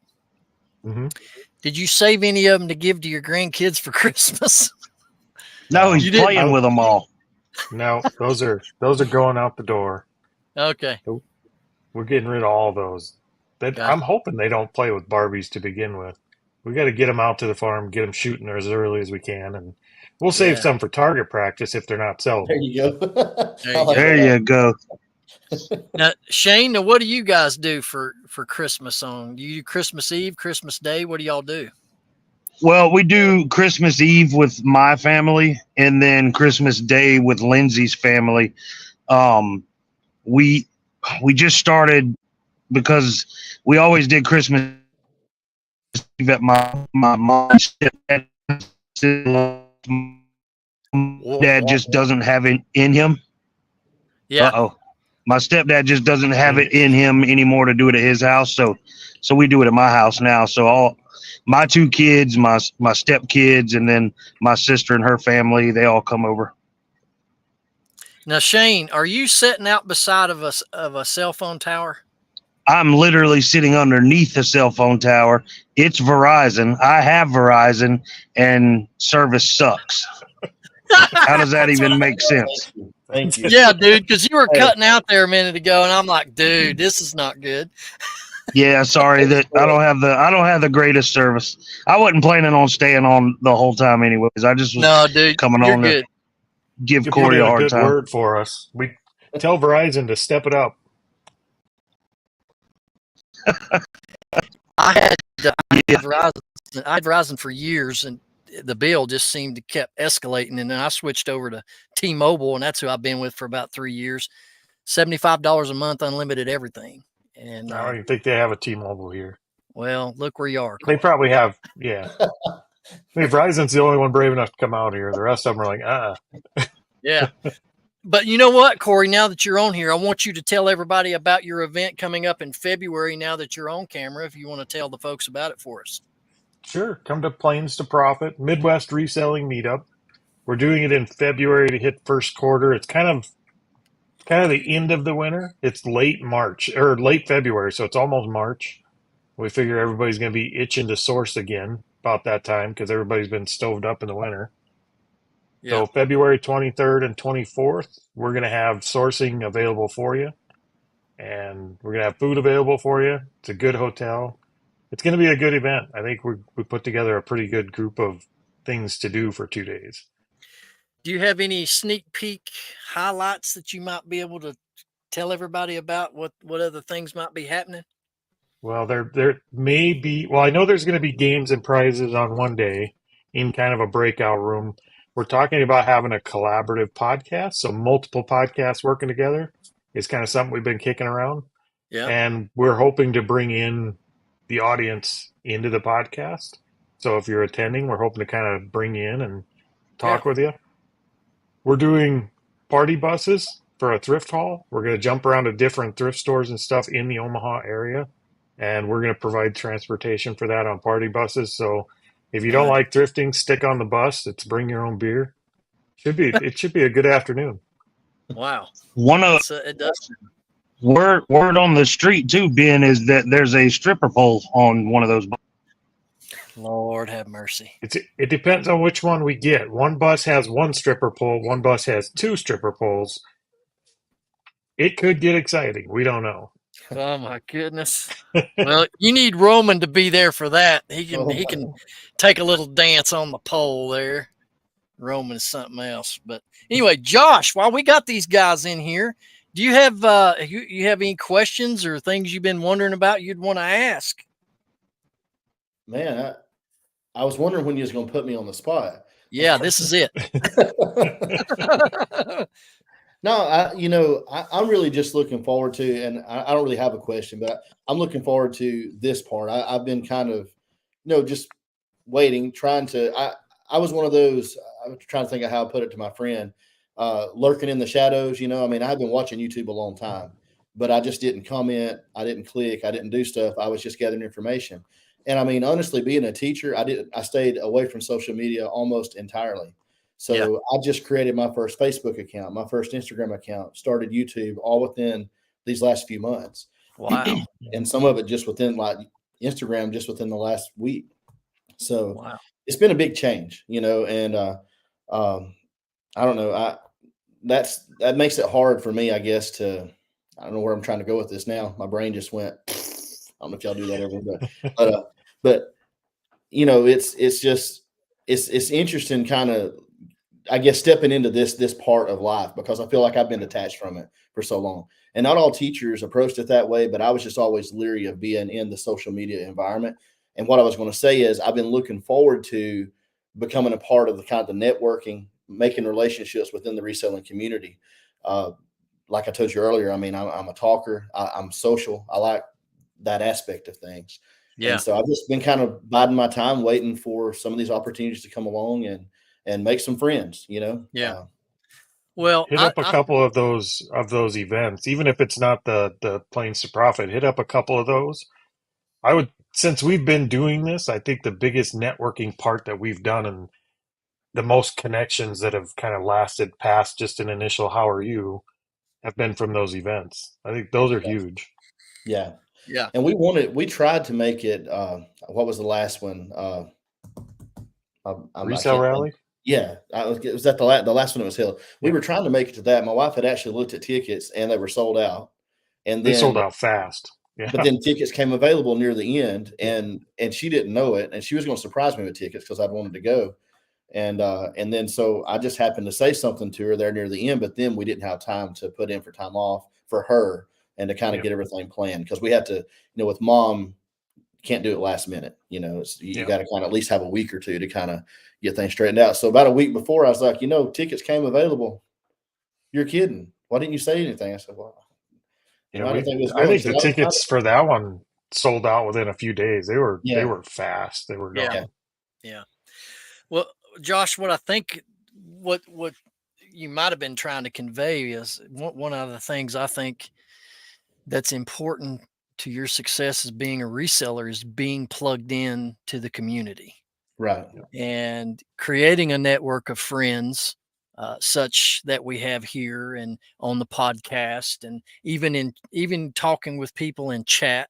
Mm-hmm. Did you save any of them to give to your grandkids for Christmas? No, he's playing with them all. No, those are going out the door. Okay. We're getting rid of all those. I'm hoping they don't play with Barbies to begin with. We got to get them out to the farm, get them shooting as early as we can, and We'll save Yeah. some for target practice if they're not There sellable. you go. There you I like There that. you go. Now, Shane, what do you guys do for Christmas on? Do you do Christmas Eve, Christmas Day? What do y'all do? Well, we do Christmas Eve with my family, and then Christmas Day with Lindsay's family. Um, we just started because we always did Christmas Eve at my mom's stepdad. Dad just doesn't have it in him. Yeah. Uh-oh. My stepdad just doesn't have it in him anymore to do it at his house, so we do it at my house now. So all my two kids, my step kids, and then my sister and her family, they all come over. Now, Shane, are you sitting out beside of a cell phone tower? I'm literally sitting underneath a cell phone tower. It's Verizon. I have Verizon, and service sucks. How does that even make sense? Thank you. Yeah, dude, because you were cutting out there a minute ago, and I'm like, dude, this is not good. Yeah, sorry that I don't have the greatest service. I wasn't planning on staying on the whole time anyways. I just was No, dude, coming you're on good. to give You put Corey in a a hard good time. word for us. We tell Verizon to step it up. I had Verizon for years, and the bill just seemed to kept escalating. And then I switched over to T-Mobile, and that's who I've been with for about 3 years. $75 a month, unlimited everything. And I don't even think they have a T-Mobile here. well, look where you are. They probably have, yeah. I mean, Verizon's the only one brave enough to come out here. The rest of them are like, Yeah. But you know what, Corey, now that you're on here, I want you to tell everybody about your event coming up in February now that you're on camera, if you want to tell the folks about it for us. Sure. Come to Plains to Profit, Midwest Reselling Meetup. We're doing it in February to hit first quarter. It's kind of the end of the winter. It's late March or late February, so it's almost March. We figure everybody's going to be itching to source again about that time because everybody's been stoved up in the winter. Yeah. So February 23rd and 24th, we're going to have sourcing available for you. And we're going to have food available for you. It's a good hotel. It's going to be a good event. I think we put together a pretty good group of things to do for 2 days. Do you have any sneak peek highlights that you might be able to tell everybody about what other things might be happening? Well, there may be. Well, I know there's going to be games and prizes on one day in kind of a breakout room. We're talking about having a collaborative podcast, so multiple podcasts working together is kind of something we've been kicking around. Yeah. And we're hoping to bring in the audience into the podcast. So if you're attending, we're hoping to kind of bring you in and talk with you. We're doing party buses for a thrift haul. We're going to jump around to different thrift stores and stuff in the Omaha area. And we're going to provide transportation for that on party buses. So if you don't like thrifting, stick on the bus. It's bring your own beer. It should be a good afternoon. Wow. It does. Word on the street too, Ben, is that there's a stripper pole on one of those buses. Lord have mercy. It depends on which one we get. One bus has one stripper pole. One bus has two stripper poles. It could get exciting. We don't know. Oh my goodness. Well, you need Roman to be there for that. He can take a little dance on the pole there. Roman's something else. But anyway, Josh, while we got these guys in here, do you have you have any questions or things you've been wondering about you'd want to ask? Man, I was wondering when you was going to put me on the spot. Yeah, this is it. No, I'm really just looking forward to, and I don't really have a question, but I'm looking forward to this part. I've been kind of, just waiting, trying to. I was one of those. I was trying to think of how I put it to my friend, lurking in the shadows. I mean, I've been watching YouTube a long time, but I just didn't comment. I didn't click. I didn't do stuff. I was just gathering information. And I mean, honestly, being a teacher, I stayed away from social media almost entirely. So I just created my first Facebook account, my first Instagram account, started YouTube all within these last few months. Wow. And some of it just within Instagram, just within the last week. So It's been a big change, and I don't know. That makes it hard for me, I guess, I don't know where I'm trying to go with this now. My brain just went, I don't know if y'all do that ever, but it's interesting kind of I guess, stepping into this part of life, because I feel like I've been detached from it for so long. And not all teachers approached it that way, but I was just always leery of being in the social media environment. And what I was going to say is I've been looking forward to becoming a part of the kind of the networking, making relationships within the reselling community. Like I told you earlier, I mean, I'm a talker. I'm social. I like that aspect of things. Yeah. And so I've just been kind of biding my time, waiting for some of these opportunities to come along and make some friends, you know? Yeah. Well, hit up a couple of those events, even if it's not the planes to profit. Hit up a couple of those. I would, since we've been doing this, I think the biggest networking part that we've done and the most connections that have kind of lasted past just an initial "How are you" have been from those events. I think those are huge. Yeah. Yeah. And we tried to make it, what was the last one? Resale rally? Yeah, it was at the last one that was held. We were trying to make it to that. My wife had actually looked at tickets and they were sold out. And They then sold out fast. Yeah. But then tickets came available near the end, and she didn't know it, and she was going to surprise me with tickets because I'd wanted to go. And then so I just happened to say something to her there near the end, but then we didn't have time to put in for time off for her and to kind of get everything planned, because we had to, with mom, can't do it last minute. You got to kind of at least have a week or two to kind of get things straightened out. So about a week before, I was like, tickets came available. You're kidding. Why didn't you say anything? I said, well, I think the tickets for that one sold out within a few days. They were fast. They were gone. Yeah. Well, Josh, what I think what you might have been trying to convey is one of the things I think that's important to your success as being a reseller is being plugged in to the community. Right. And creating a network of friends, such that we have here and on the podcast, and even talking with people in chat.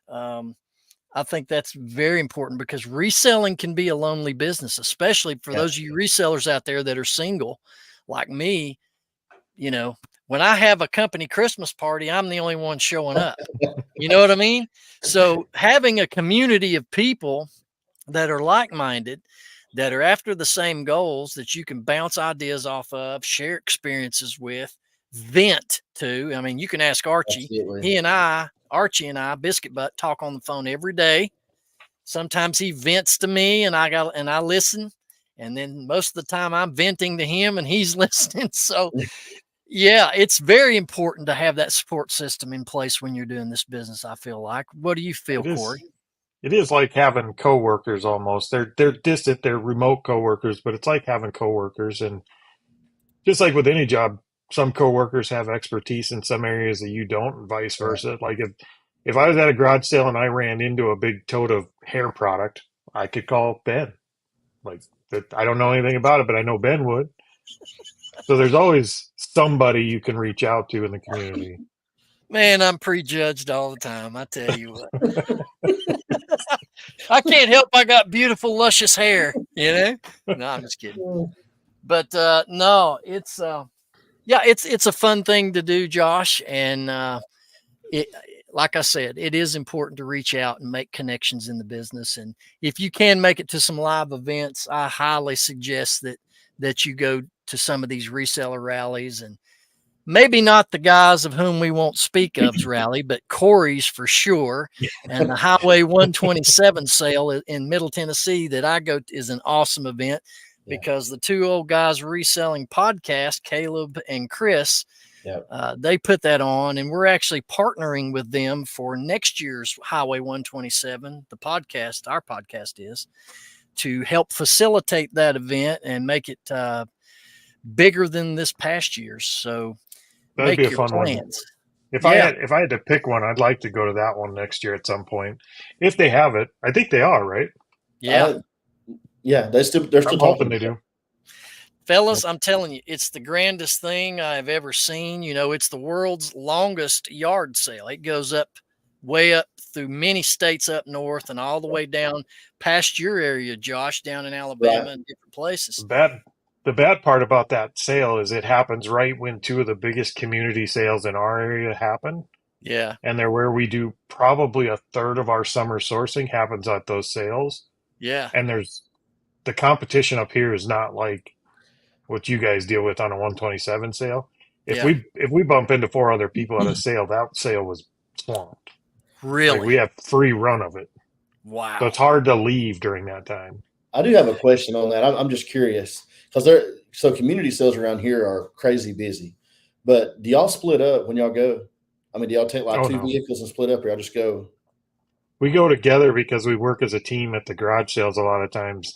I think that's very important, because reselling can be a lonely business, especially for those of you resellers out there that are single like me. When I have a company Christmas party, I'm the only one showing up. You know what I mean? So having a community of people that are like-minded, that are after the same goals, that you can bounce ideas off of, share experiences with, vent to. I mean, you can ask Archie. Absolutely. Archie and I, Biscuit Butt, talk on the phone every day. Sometimes he vents to me and I listen. And then most of the time I'm venting to him and he's listening. So yeah, it's very important to have that support system in place when you're doing this business, I feel like. What do you feel, Corey? It is like having coworkers almost. They're distant, they're remote coworkers, but it's like having coworkers. And just like with any job, some coworkers have expertise in some areas that you don't, and vice versa. Like if I was at a garage sale and I ran into a big tote of hair product, I could call Ben. Like that, I don't know anything about it, but I know Ben would. So there's always somebody you can reach out to in the community. Man, I'm prejudged all the time. I tell you what. I can't help I got beautiful, luscious hair, No, I'm just kidding. But no, it's it's a fun thing to do, Josh. And like I said, it is important to reach out and make connections in the business. And if you can make it to some live events, I highly suggest that you go to some of these reseller rallies, and maybe not the guys of whom we won't speak of's rally, but Corey's for sure. And the Highway 127 sale in Middle Tennessee that I go to is an awesome event, because the two old guys reselling podcast, Caleb and Chris, they put that on, and we're actually partnering with them for next year's Highway 127. The podcast, our podcast is, to help facilitate that event and make it bigger than this past year's. So that'd be a fun plans. One. If I had to pick one, I'd like to go to that one next year at some point, if they have it. I think they are, right? Yeah. They're still hoping they do. Fellas, I'm telling you, it's the grandest thing I've ever seen. It's the world's longest yard sale. It goes up way up through many states up north and all the way down past your area, Josh, down in Alabama and different places. The bad part about that sale is it happens right when two of the biggest community sales in our area happen. Yeah. And they're where we do probably a third of our summer sourcing happens at those sales. Yeah. And the competition up here is not like what you guys deal with on a 127 sale. If Yeah. we bump into 4 other people at a sale, that sale was swamped. Really? Like we have free run of it. Wow. So it's hard to leave during that time. I do have a question on that. I'm just curious because community sales around here are crazy busy. But do y'all split up when y'all go? I mean, do y'all take like two No. vehicles and split up, or y'all just go? We go together because we work as a team at the garage sales a lot of times.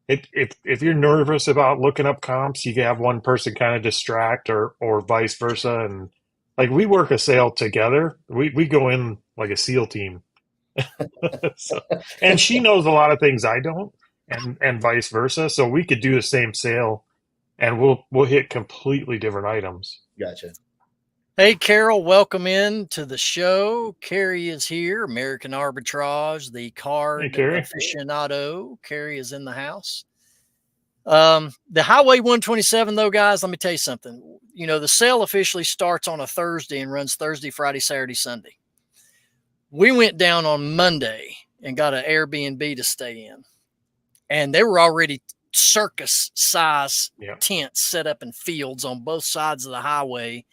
If you're nervous about looking up comps, you can have one person kind of distract or vice versa. And like we work a sale together. We go in like a SEAL team. So, and she knows a lot of things I don't, and vice versa. So we could do the same sale, and we'll hit completely different items. Gotcha. Hey, Carol, welcome in to the show. Carrie is here, American Arbitrage, the card Hey, Carrie. aficionado. Carrie is in the house. The Highway 127, though, guys, let me tell you something. You know, the sale officially starts on a Thursday and runs Thursday, Friday, Saturday, Sunday. We went down on Monday and got an Airbnb to stay in. And they were already circus size tents set up in fields on both sides of the highway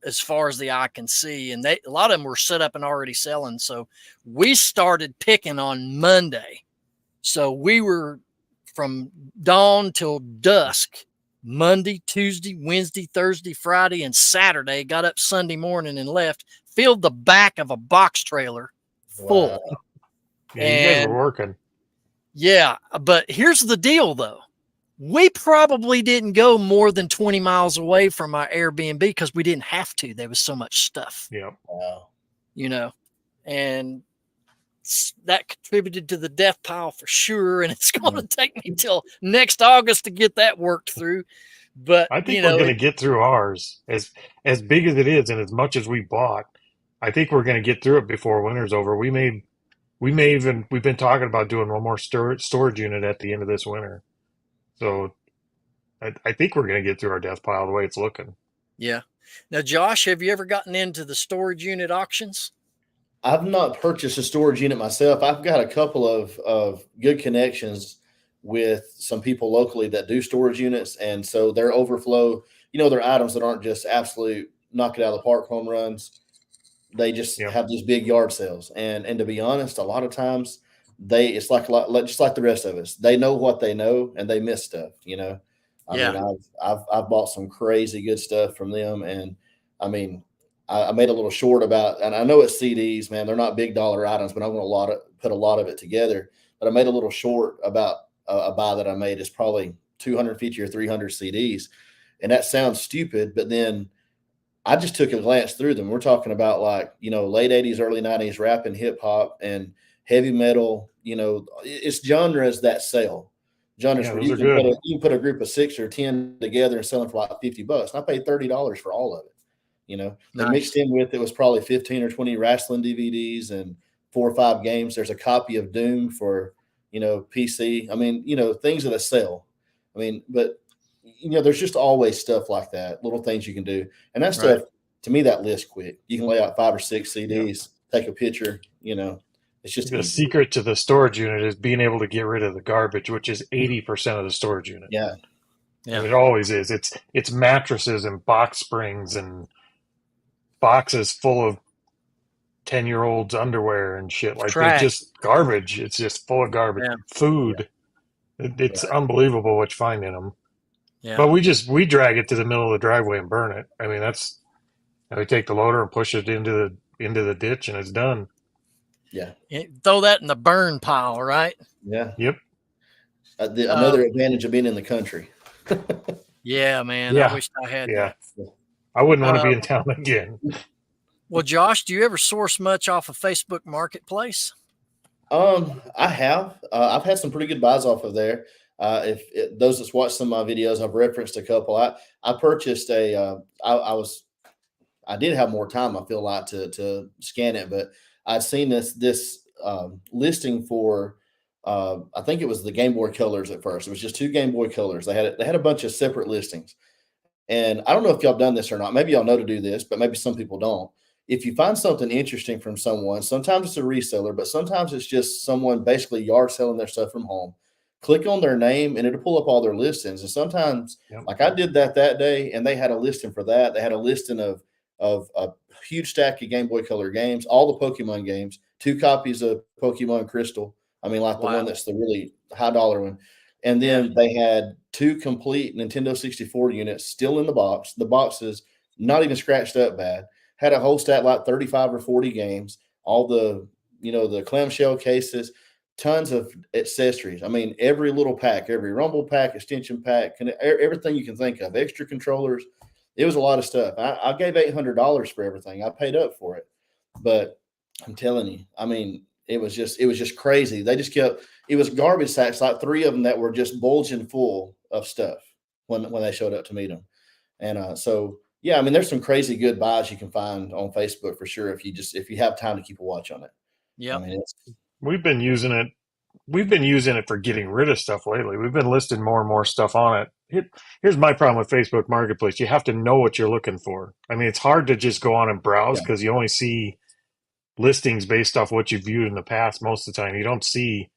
as far as the eye can see. And a lot of them were set up and already selling. So we started picking on Monday. So we were from dawn till dusk, Monday, Tuesday, Wednesday, Thursday, Friday, and Saturday. Got up Sunday morning and left, filled the back of a box trailer full. Wow. Yeah, you guys were working. Yeah, but here's the deal, though. We probably didn't go more than 20 miles away from our Airbnb because we didn't have to. There was so much stuff. Yeah. Wow. You know, and that contributed to the death pile for sure. And it's going to take me till next August to get that worked through. But I think we're going to get through ours as big as it is, and as much as we bought. I think we're going to get through it before winter's over. We've been talking about doing one more storage unit at the end of this winter. So I think we're going to get through our death pile the way it's looking. Yeah. Now, Josh, have you ever gotten into the storage unit auctions? I've not purchased a storage unit myself. I've got a couple of good connections with some people locally that do storage units. And so their overflow, they're items that aren't just absolute knock it out of the park home runs. They just have these big yard sales. And to be honest, a lot of times it's like just like the rest of us. They know what they know and they miss stuff, I mean, I've bought some crazy good stuff from them. And I mean, I made a little short about, and I know it's CDs, man, they're not big dollar items, but I'm going to put a lot of it together. But I made a little short about a buy that I made is probably 250 or 300 CDs. And that sounds stupid, but then I just took a glance through them. We're talking about late 80s, early 90s rap and hip hop and heavy metal. It's genres that sell. Genres where you can put a group of 6 or 10 together and sell them for like $50. And I paid $30 for all of it. They mixed in with it was probably 15 or 20 wrestling DVDs and 4 or 5 games. There's a copy of Doom for PC. I mean, things that sell. I mean, but there's just always stuff like that, little things you can do. And that stuff, to me, that lists quick. You can lay out 5 or 6 CDs, take a picture, it's just the secret to the storage unit is being able to get rid of the garbage, which is 80% of the storage unit. Yeah. And it always is. It's mattresses and box springs and boxes full of 10-year-olds underwear and shit. Like it's just garbage. It's just full of garbage. Yeah. Food. It's unbelievable what you find in them. Yeah. But we drag it to the middle of the driveway and burn it. I mean, we take the loader and push it into the ditch and it's done. Yeah. Throw that in the burn pile, right? Yeah. Yep. Another advantage of being in the country. Yeah, man. Yeah. I wish I had that. I wouldn't want to be in town again. Well, Josh, do you ever source much off of Facebook Marketplace? I have. I've had some pretty good buys off of there. If those that's watched some of my videos, I've referenced a couple. I purchased I did have more time, I feel like, to scan it, but I'd seen this listing for I think it was the Game Boy Colors at first. It was just 2 Game Boy Colors. They had a bunch of separate listings. And I don't know if y'all done this or not. Maybe y'all know to do this, but maybe some people don't. If you find something interesting from someone, sometimes it's a reseller, but sometimes it's just someone basically yard selling their stuff from home. click on their name, and it'll pull up all their listings. And sometimes, like I did that day, and they had a listing for that. They had a listing of a huge stack of Game Boy Color games, all the Pokemon games, 2 copies of Pokemon Crystal. I mean, like the one that's the really high dollar one. And then they had 2 complete Nintendo 64 units still in the box. The box is not even scratched up bad. Had a whole stack, like 35 or 40 games, all the, the clamshell cases, tons of accessories. I mean, every little pack, every Rumble pack, extension pack, everything you can think of, extra controllers. It was a lot of stuff. I gave $800 for everything. I paid up for it. But I'm telling you, I mean, it was just crazy. They just it was garbage sacks, like 3 of them that were just bulging full of stuff when they showed up to meet them. And so, yeah, I mean, there's some crazy good buys you can find on Facebook for sure if you have time to keep a watch on it. Yeah. I mean, We've been using it. We've been using it for getting rid of stuff lately. We've been listing more and more stuff on it. Here's my problem with Facebook Marketplace. You have to know what you're looking for. I mean, it's hard to just go on and browse because you only see listings based off what you viewed in the past most of the time. You don't see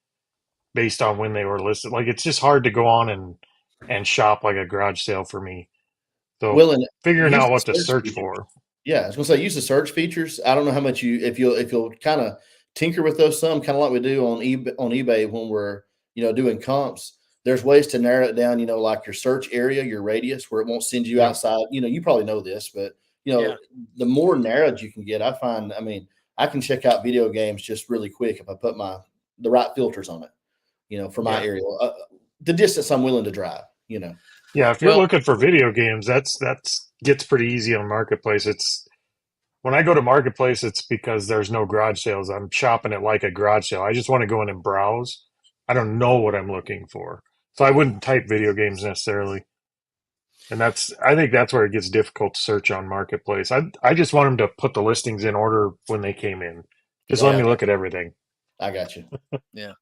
based on when they were listed. Like, it's just hard to go on and shop like a garage sale for me. So and figuring out what to search for. Yeah, I was gonna say use the search features. I don't know how much if you'll kind of tinker with those some, kind of like we do on eBay when we're doing comps. There's ways to narrow it down, like your search area, your radius, where it won't send you outside. You probably know this, but the more narrowed you can get, I find. I mean, I can check out video games just really quick if I put the right filters on it. For my area, the distance I'm willing to drive. Yeah, if you're looking for video games, that's gets pretty easy on Marketplace. It's when I go to Marketplace, it's because there's no garage sales. I'm shopping it like a garage sale. I just want to go in and browse. I don't know what I'm looking for, so I wouldn't type video games necessarily. And I think that's where it gets difficult to search on Marketplace. I just want them to put the listings in order when they came in. Just let me look at everything. I got you. Yeah.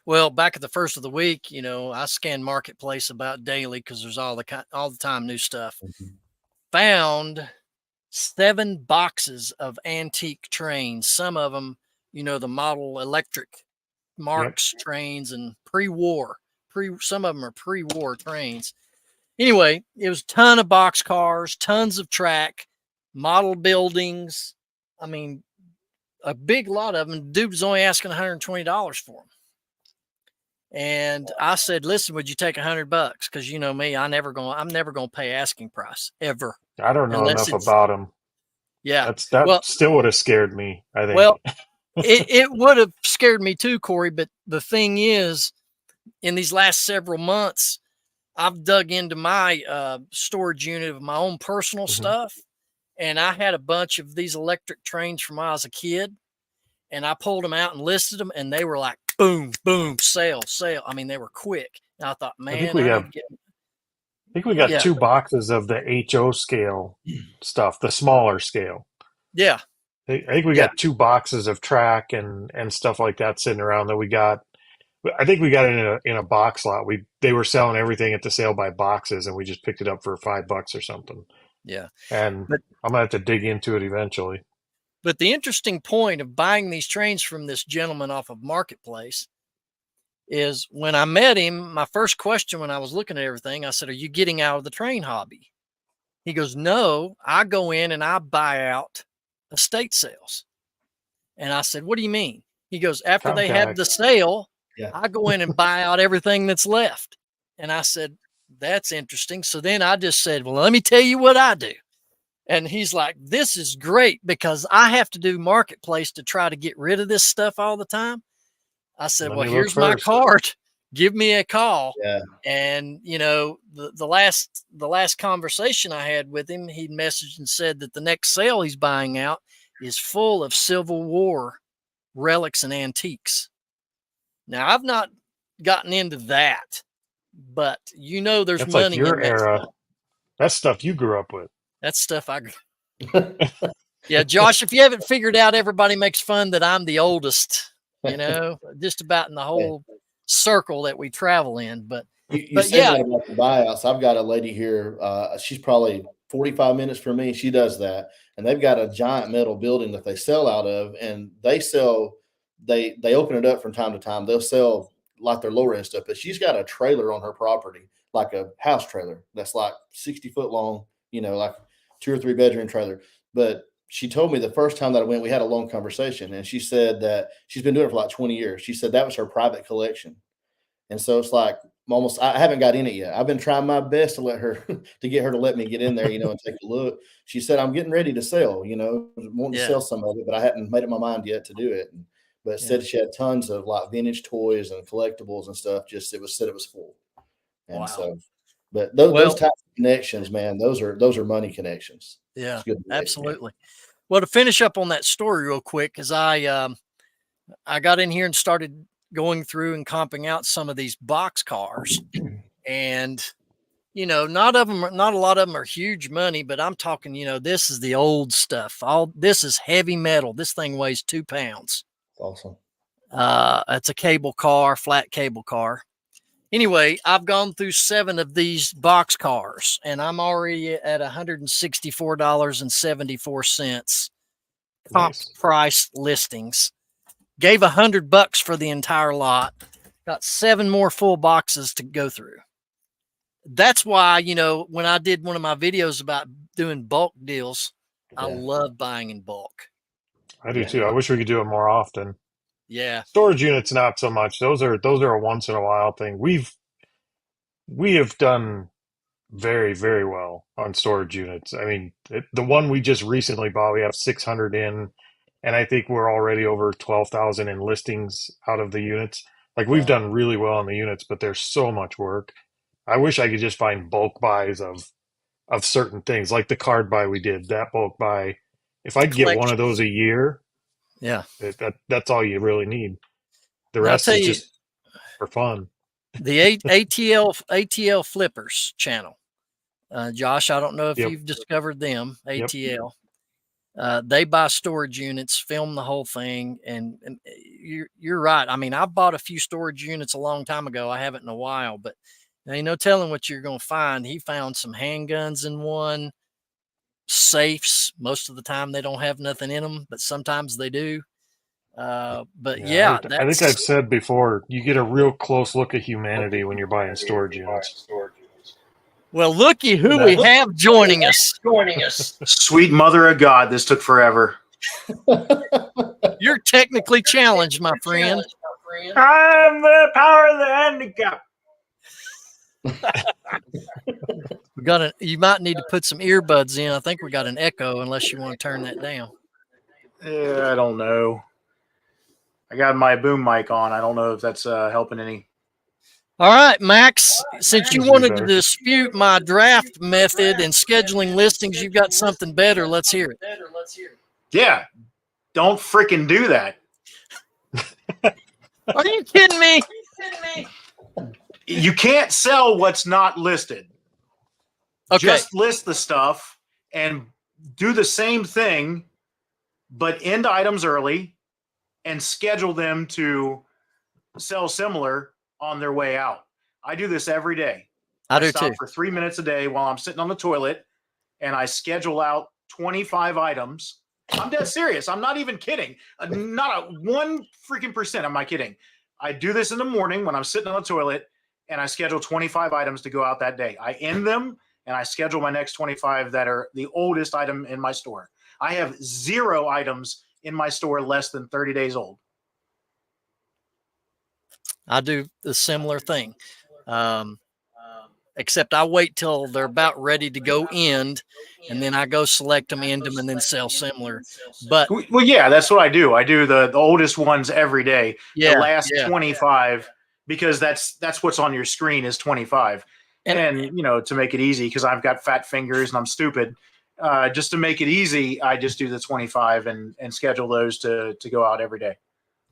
Well, back at the first of the week, I scan Marketplace about daily because there's all the time new stuff. Mm-hmm. Found 7 boxes of antique trains. Some of them, the model electric Marx trains and pre-war. Some of them are pre-war trains. Anyway, it was a ton of box cars, tons of track, model buildings. I mean, a big lot of them. Dude was only asking $120 for them. And I said, listen, would you take $100? Because you know me, I'm never going to pay asking price ever. I don't know enough about them. Yeah. That still would have scared me, I think. Well, it would have scared me too, Corey. But the thing is, in these last several months, I've dug into my storage unit of my own personal stuff. And I had a bunch of these electric trains from when I was a kid. And I pulled them out and listed them. And they were like, boom, boom, sale. I mean, they were quick. And I thought, man, I think we got 2 boxes of the HO scale stuff, the smaller scale. Yeah. I think we got 2 boxes of track and stuff like that sitting around that we got. I think we got it in a box lot. They were selling everything at the sale by boxes, and we just picked it up for $5 or something. Yeah. And I'm gonna have to dig into it eventually. But the interesting point of buying these trains from this gentleman off of Marketplace is when I met him, my first question when I was looking at everything, I said, are you getting out of the train hobby? He goes, no, I go in and I buy out estate sales. And I said, what do you mean? He goes, after they have the sale, I go in and buy out everything that's left. And I said, that's interesting. So then I just said, well, let me tell you what I do. And he's like, this is great because I have to do Marketplace to try to get rid of this stuff all the time. I said, well, here's my card. Give me a call. Yeah. And, the last conversation I had with him, he messaged and said that the next sale he's buying out is full of Civil War relics and antiques. Now, I've not gotten into that, but there's That's money like your in that era. stuff. That's stuff you grew up with. That's stuff Yeah, Josh, if you haven't figured out, everybody makes fun that I'm the oldest, just about in the whole circle that we travel in. But you said that about the buyouts. I've got a lady here. She's probably 45 minutes from me. She does that. And they've got a giant metal building that they sell out of, and they open it up from time to time. They'll sell like their lower end stuff, but she's got a trailer on her property, like a house trailer that's like 60 foot long, you know, like 2 or 3 bedroom trailer. But she told me the first time that I went, we had a long conversation, and she said that she's been doing it for like 20 years. She said that was her private collection. And so it's like almost, I haven't got in it yet. I've been trying my best to let her, to get her to let me get in there, you know, and take a look. She said, I'm getting ready to sell, you know, wanting to sell some of it, but I hadn't made up my mind yet to do it. But said she had tons of like vintage toys and collectibles and stuff. Just, it was full. And so, but those types of connections, man, those are money connections. Yeah, absolutely. Well, to finish up on that story real quick, because I got in here and started going through and comping out some of these box cars, and you know, not a lot of them are huge money, but I'm talking, you know, this is the old stuff. This is heavy metal. This thing weighs 2 pounds. Awesome. It's a cable car, flat cable car. Anyway, I've gone through 7 of these box cars, and I'm already at $164.74 comp price listings. Gave $100 for the entire lot. Got 7 more full boxes to go through. That's why, you know, when I did one of my videos about doing bulk deals, I love buying in bulk. I do too. I wish we could do it more often. Yeah. Storage units, not so much. Those are a once in a while thing. We have done very, very well on storage units. I mean, the one we just recently bought, we have 600 in, and I think we're already over 12,000 in listings out of the units. Like, we've done really well on the units, but there's so much work. I wish I could just find bulk buys of certain things, like the card buy we did, that bulk buy. If I could get one of those a year, that's all you really need. The rest is just for fun. The ATL Flippers channel. Josh, I don't know if you've discovered them, ATL. They buy storage units, film the whole thing, and you're right. I mean, I bought a few storage units a long time ago. I haven't in a while, but there ain't no telling what you're going to find. He found some handguns in one, safes. Most of the time they don't have nothing in them, but sometimes they do. But I think I've said before, you get a real close look at humanity when you're buying storage units. Well, looky who we have joining us. Sweet mother of God, this took forever. You're technically challenged, my friend. I'm the power of the handicap. You might need to put some earbuds in. I think we got an echo, unless you want to turn that down. Yeah, I don't know. I got my boom mic on. I don't know if that's helping any. All right, Max, since you wanted to dispute my draft method and scheduling listings, you've got something better. Let's hear it. Yeah, don't freaking do that. Are you kidding me? You can't sell what's not listed. Okay. Just list the stuff and do the same thing, but end items early and schedule them to sell similar on their way out. I do this every day. I do stop too. for 3 minutes a day while I'm sitting on the toilet, and I schedule out 25 items. I'm dead serious. I'm not even kidding. Not a 1 freaking percent. I'm not kidding. I do this in the morning when I'm sitting on the toilet, and I schedule 25 items to go out that day. I end them, and I schedule my next 25 that are the oldest item in my store. I have 0 items in my store less than 30 days old. I do the similar thing. Except I wait till they're about ready to go end, and then I go select them, end them, and then sell similar. But well, yeah, that's what I do. I do the oldest ones every day. The last 25, because that's what's on your screen is 25. And you know, to make it easy, because I've got fat fingers and I'm stupid, just to make it easy, I just do the 25 and schedule those to go out every day.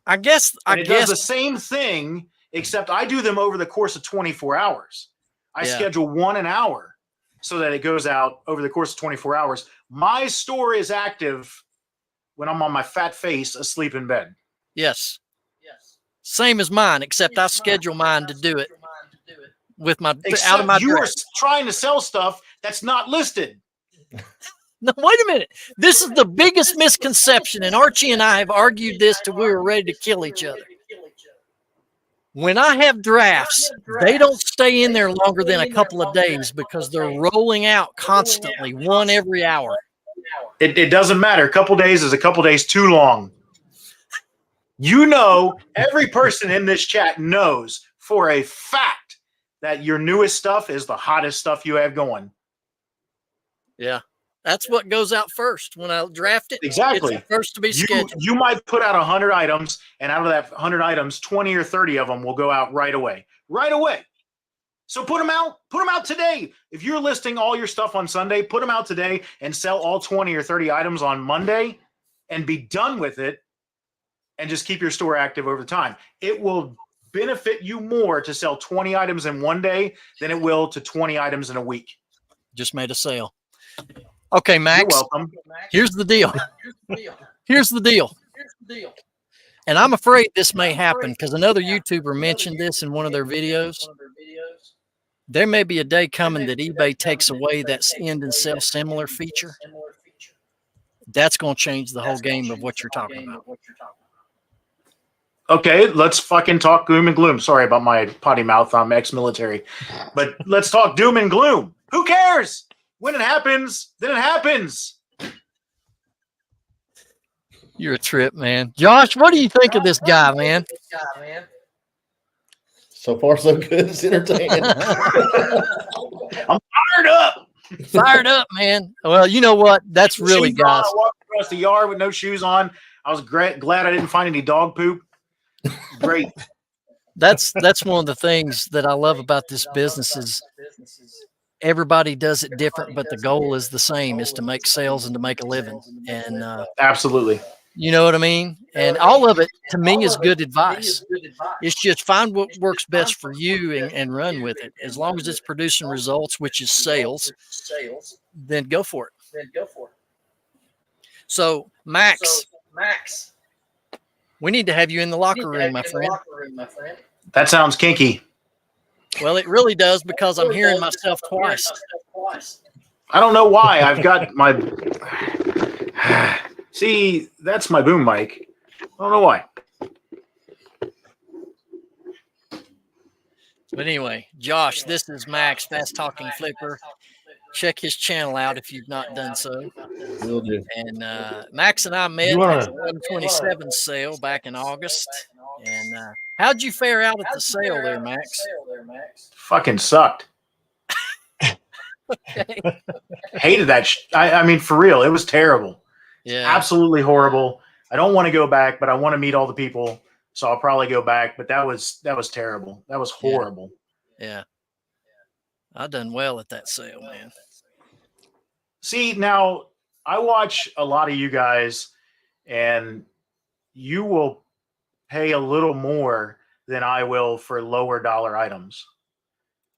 I guess does the same thing, except I do them over the course of 24 hours. I schedule 1 an hour so that it goes out over the course of 24 hours. My store is active when I'm on my fat face asleep in bed. Yes. Same as mine, except I schedule mine to do it with my out of my you draft. are trying to sell stuff that's not listed. No, wait a minute. This is the biggest misconception, and Archie and I have argued this till we were ready to kill each other. When I have drafts, they don't stay in there longer than a couple of days because they're rolling out constantly, one every hour. It doesn't matter. A couple days is a couple days too long. You know, every person in this chat knows for a fact that your newest stuff is the hottest stuff you have going. Yeah. That's what goes out first. When I draft it, Exactly. it's first to be scheduled. You might put out 100 items, and out of that 100 items, 20 or 30 of them will go out right away. Right away. So put them out. Put them out today. If you're listing all your stuff on Sunday, put them out today and sell all 20 or 30 items on Monday and be done with it and just keep your store active over time. It will benefit you more to sell 20 items in one day than it will to 20 items in a week. Just made a sale. Okay, Max. You're welcome. Here's the deal. Here's the deal. And I'm afraid this may happen because another YouTuber mentioned this in one of their videos. There may be a day coming that eBay takes away that end and sell similar feature. That's going to change the whole game of what you're talking about. Okay, let's fucking talk doom and gloom. Sorry about my potty mouth. I'm ex-military. But let's talk doom and gloom. Who cares? When it happens, then it happens. You're a trip, man. Josh, what do you think of this guy, man? So far, so good. It's entertaining. I'm fired up. Fired up, man. Well, you know what? That's really, Shoes on. guys. I walked across the yard with no shoes on. I was glad I didn't find any dog poop. Great. That's one of the things that I love about this business is everybody does it different, but the goal is the same, is to make sales and to make a living. And Absolutely. you know what I mean? And all of it, to me, is good advice. It's just find what works best for you and run with it. As long as it's producing results, which is sales, then go for it. So, Max, we need to have you in the locker room, my friend. That sounds kinky. Well, it really does because I'm hearing myself twice. I don't know why. I've got my... See, that's my boom mic. I don't know why. But anyway, Josh, this is Max, Fast Talking Flipper. Check his channel out if you've not done so. Will do. And Max and I met at the 127 sale back in August. And how'd you fare out at the sale there, Max? Fucking sucked. Okay. Hated that. I mean, for real, it was terrible. Yeah. Absolutely horrible. I don't want to go back, but I want to meet all the people, so I'll probably go back. But that was terrible. That was horrible. Yeah. I done well at that sale, man. See, now I watch a lot of you guys, and you will pay a little more than I will for lower dollar items.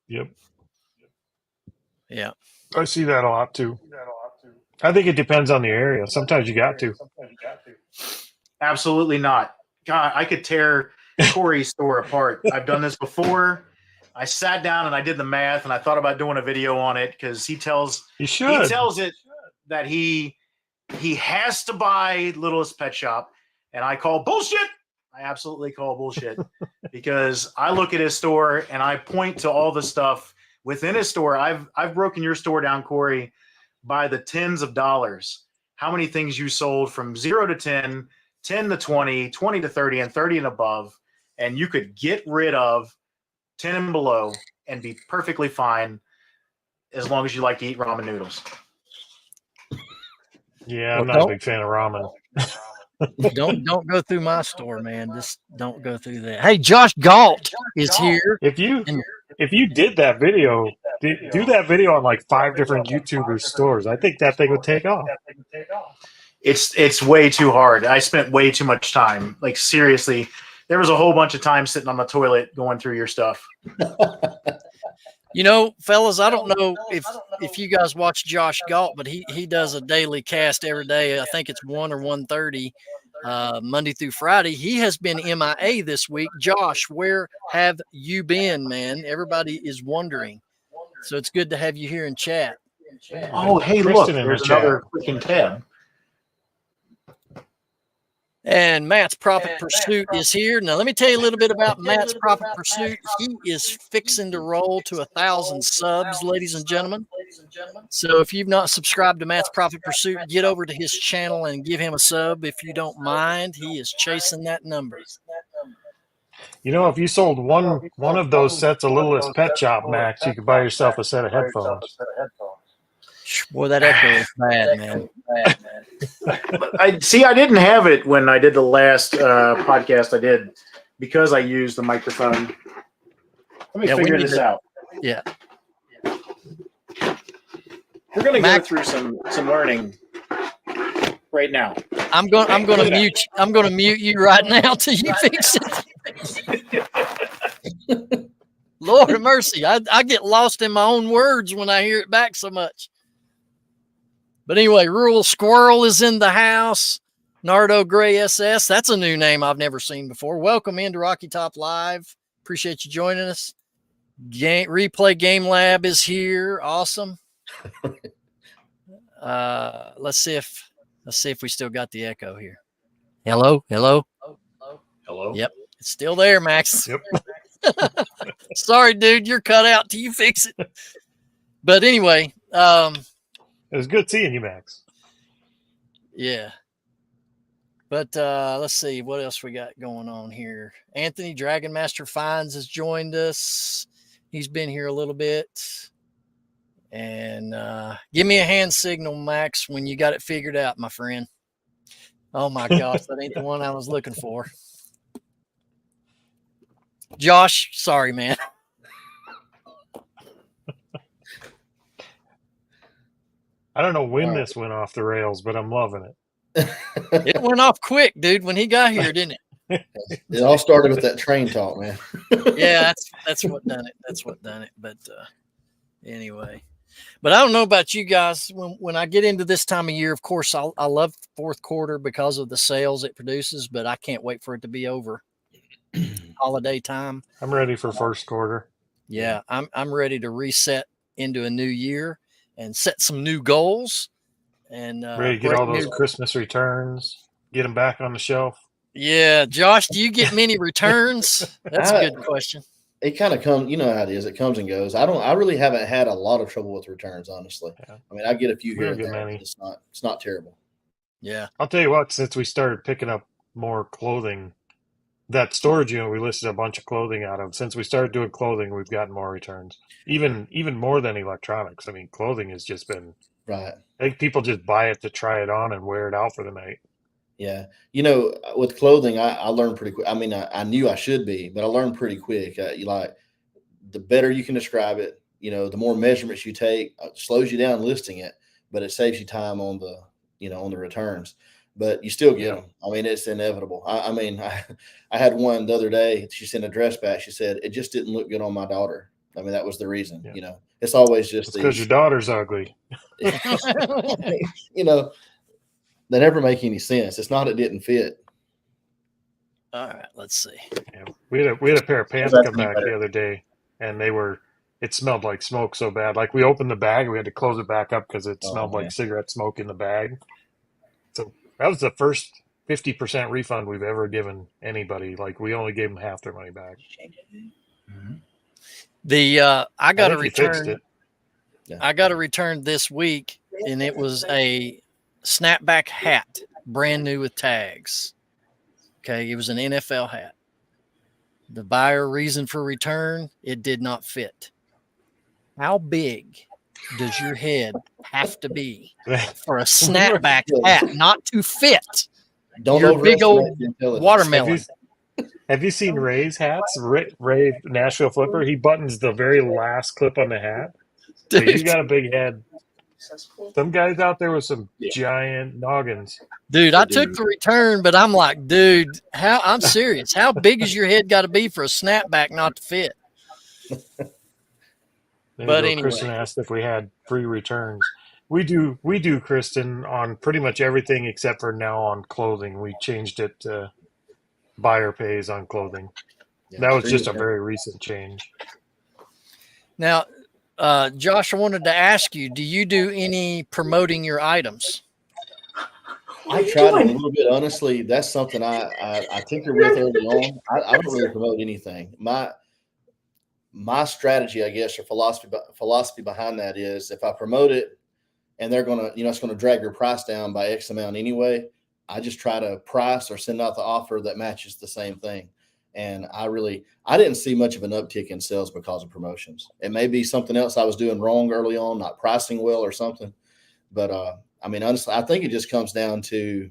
Yep. Yeah. I see that a lot too. I think it depends on the area. Sometimes you got to. Absolutely not. God, I could tear Corey's store apart. I've done this before. I sat down and I did the math, and I thought about doing a video on it because he tells it that he has to buy Littlest Pet Shop, and I call bullshit. I absolutely call bullshit because I look at his store and I point to all the stuff within his store. I've broken your store down, Corey, by the tens of dollars. How many things you sold from 0 to 10, 10 to 20, 20 to 30, and 30 and above, and you could get rid of 10 and below and be perfectly fine as long as you like to eat ramen noodles. Yeah, I'm not a big fan of ramen. Don't go through my store, man. Just don't go through that. Hey, Josh Galt is here. If you did that video, do that video on like 5 different YouTuber stores. I think that thing would take off. It's way too hard. I spent way too much time. Like, seriously, there was a whole bunch of time sitting on the toilet going through your stuff. You know, fellas, I don't know if you guys watch Josh Galt, but he does a daily cast every day. I think it's 1 or 1:30, Monday through Friday. He has been MIA this week. Josh, where have you been, man? Everybody is wondering. So it's good to have you here in chat. Oh, hey, look, there's another freaking tab. And Matt's Profit Pursuit is here. Now, let me tell you a little bit about Matt's Profit Pursuit. He is fixing to roll to 1,000 subs, ladies and gentlemen. So if you've not subscribed to Matt's Profit Pursuit, get over to his channel and give him a sub if you don't mind. He is chasing that number. You know, if you sold one of those sets of Littlest Pet Shop, Max, you could buy yourself a set of headphones. Boy, that echo is bad, man. I didn't have it when I did the last podcast I did because I used the microphone. Let me figure this out. Yeah. We're gonna go through some learning right now. I'm gonna mute you right now till you fix it. Lord have mercy. I get lost in my own words when I hear it back so much. But anyway, Rural Squirrel is in the house. Nardo Gray SS. That's a new name I've never seen before. Welcome into Rocky Top Live. Appreciate you joining us. Replay Game Lab is here. Awesome. Let's see if we still got the echo here. Hello. Hello. Yep. It's still there, Max. Yep. Sorry, dude. You're cut out till you fix it. But anyway, it was good seeing you, Max. Yeah. But let's see what else we got going on here. Anthony Dragon Master Finds has joined us. He's been here a little bit. And give me a hand signal, Max, when you got it figured out, my friend. Oh my gosh, that ain't the one I was looking for. Josh, sorry, man. I don't know when this went off the rails, but I'm loving it. It went off quick, dude, when he got here, didn't it? It all started with that train talk, man. Yeah, that's what done it. That's what done it. But anyway. But I don't know about you guys. When I get into this time of year, of course, I love fourth quarter because of the sales it produces, but I can't wait for it to be over. Holiday time. I'm ready for first quarter. Yeah, I'm ready to reset into a new year and set some new goals. And ready to get all those Christmas returns, get them back on the shelf. Yeah, Josh, do you get many returns? That's a good question. It kind of comes, you know how it is. It comes and goes. I really haven't had a lot of trouble with returns, honestly. Yeah. I mean, I get a few here and there. It's not terrible. Yeah. I'll tell you what, since we started picking up more clothing, that storage unit we listed a bunch of clothing out of. Since we started doing clothing, we've gotten more returns. Even more than electronics. I mean, clothing has just been right. I think people just buy it to try it on and wear it out for the night. Yeah. You know, with clothing, I learned pretty quick. I mean, I knew I should be, but I learned pretty quick. The better you can describe it, you know, the more measurements you take, slows you down listing it, but it saves you time on the returns. But you still get them. I mean, it's inevitable. I had one the other day. She sent a dress back. She said it just didn't look good on my daughter. I mean, that was the reason. Yeah. You know, it's always just because your daughter's ugly. You know, they never make any sense. It's not it didn't fit. All right, let's see. Yeah, we had a pair of pants come back the other day, and it smelled like smoke so bad. Like we opened the bag, we had to close it back up because it smelled like cigarette smoke in the bag. So that was the first 50% refund we've ever given anybody. Like we only gave them half their money back. Mm-hmm. I got a return. I got a return this week, and it was a snapback hat, brand new with tags. Okay, it was an NFL hat. The buyer reason for return, it did not fit. How big does your head have to be for a snapback hat not to fit your big old watermelon? Have you seen Ray's hats? Ray Nashville Flipper, he buttons the very last clip on the hat. So you got a big head. Some guys out there with some giant noggins. Dude, I took the return, but I'm like, dude, I'm serious. How big is your head got to be for a snapback not to fit? But anyway. Kristen asked if we had free returns. We do, Kristen, on pretty much everything except for now on clothing. We changed it to buyer pays on clothing. Yeah, that was just a very recent change. Now, Josh, I wanted to ask you, do you do any promoting your items? I tried it a little bit. Honestly, that's something I tinker with early on. I don't really promote anything. My strategy, I guess, or philosophy behind that is if I promote it and they're gonna, it's gonna drag your price down by X amount anyway. I just try to price or send out the offer that matches the same thing. And I didn't see much of an uptick in sales because of promotions. It may be something else I was doing wrong early on, not pricing well or something. But I mean, honestly, I think it just comes down to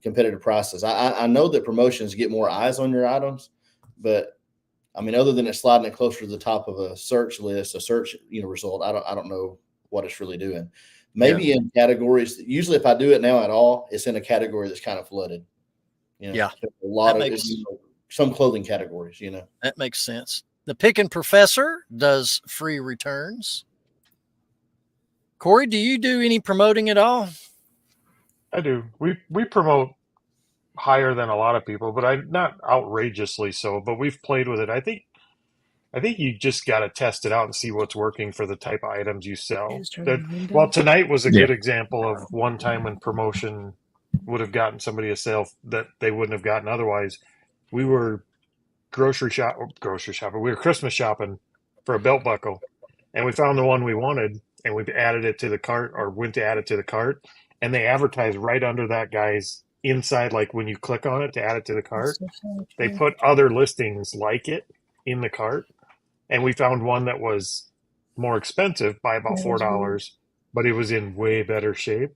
competitive prices. I know that promotions get more eyes on your items, but I mean, other than it sliding it closer to the top of a search list, a search result, I don't know what it's really doing. Maybe in categories. Usually, if I do it now at all, it's in a category that's kind of flooded. Yeah, a lot that of some clothing categories. That makes sense. The Pickin' Professor does free returns. Corey, do you do any promoting at all? I do. We promote higher than a lot of people, but I not outrageously so. But we've played with it. I think you just got to test it out and see what's working for the type of items you sell. Well, tonight was a good example of one time when promotion would have gotten somebody a sale that they wouldn't have gotten otherwise. We were grocery shopping. We were Christmas shopping for a belt buckle, and we found the one we wanted, and we added it to the cart, or went to add it to the cart, and they advertised right under that guy's inside, like when you click on it to add it to the cart, they put other listings like it in the cart, and we found one that was more expensive by about $4, but it was in way better shape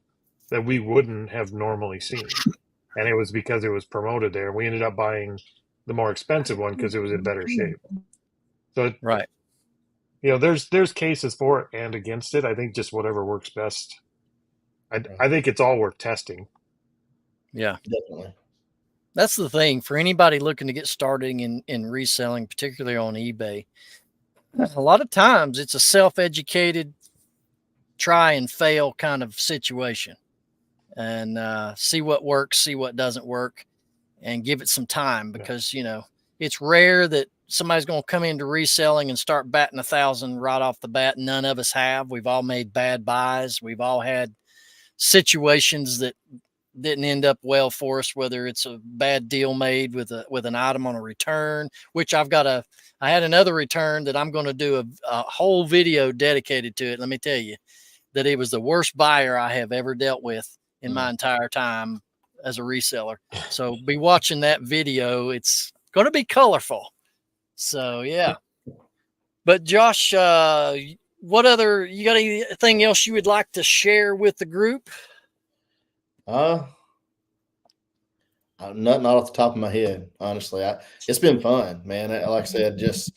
that we wouldn't have normally seen, and it was because it was promoted there. We ended up buying the more expensive one because it was in better shape. So Right. there's cases for it and against it. I think just whatever works best. I think it's all worth testing. Yeah, Definitely. that's the thing for anybody looking to get started in reselling, particularly on eBay. A lot of times it's a self-educated try and fail kind of situation, and see what works, see what doesn't work, and give it some time, because it's rare that somebody's going to come into reselling and start batting 1,000 right off the bat. None of us have. We've all made bad buys. We've all had situations that didn't end up well for us, whether it's a bad deal made with an item on a return, which I had another return that I'm going to do a whole video dedicated to it. Let me tell you that it was the worst buyer I have ever dealt with in my entire time as a reseller. So be watching that video. It's going to be colorful. So yeah. But Josh, what other, you got anything else you would like to share with the group? Nothing off the top of my head, honestly. It's been fun, man. Like I said, just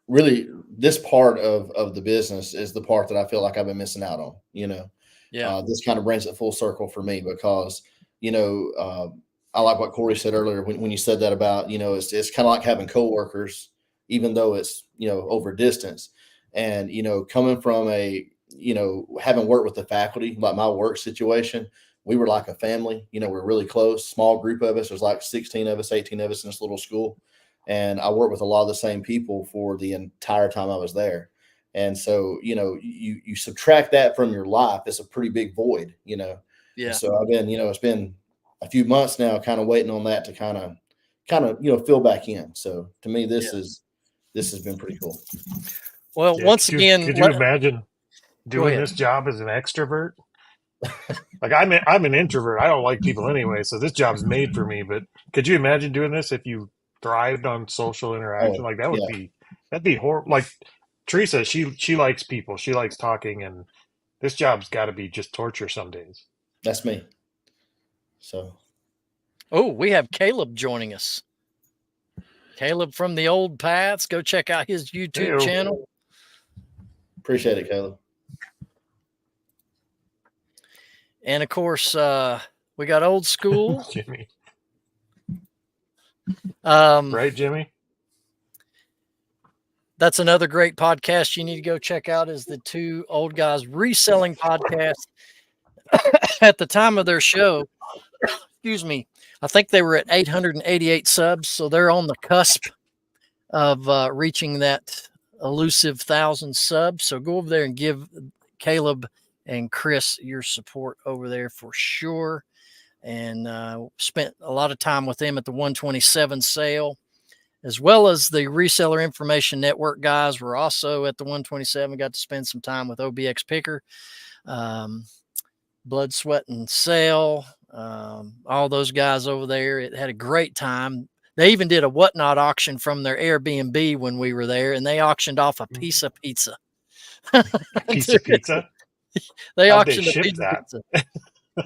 really this part of the business is the part that I feel like I've been missing out on. Yeah. This kind of brings it full circle for me because I like what Corey said earlier when you said that about it's kind of like having coworkers, even though it's over distance, and coming from having worked with the faculty, like my work situation. We were like a family, we're really close, small group of us. There's like 16 of us, 18 of us in this little school. And I worked with a lot of the same people for the entire time I was there. And so, you subtract that from your life, it's a pretty big void, Yeah. And so I've been, it's been a few months now, kind of waiting on that to kind of fill back in. So to me, this has been pretty cool. Well, once again, could you imagine doing this job as an extrovert? Like I'm an introvert. I don't like people anyway, so this job's made for me. But could you imagine doing this if you thrived on social interaction? Like that'd be horrible. Like Teresa, she likes people. She likes talking, and this job's got to be just torture some days. That's me. So. Oh, we have Caleb joining us. Caleb from the old paths. Go check out his YouTube channel. Appreciate it, Caleb. And of course, we got old school. Jimmy. Right, Jimmy? That's another great podcast you need to go check out, is the Two Old Guys Reselling Podcast. At the time of their show, excuse me, I think they were at 888 subs. So they're on the cusp of reaching that elusive 1,000 subs. So go over there and give Caleb and Chris, your support over there for sure. And spent a lot of time with them at the 127 sale, as well as the Reseller Information Network guys were also at the 127. Got to spend some time with OBX Picker, Blood, Sweat, and Sale, all those guys over there. It had a great time. They even did a Whatnot auction from their Airbnb when we were there, and they auctioned off a piece of pizza. A piece of pizza? They How'd they auctioned a ship piece that? of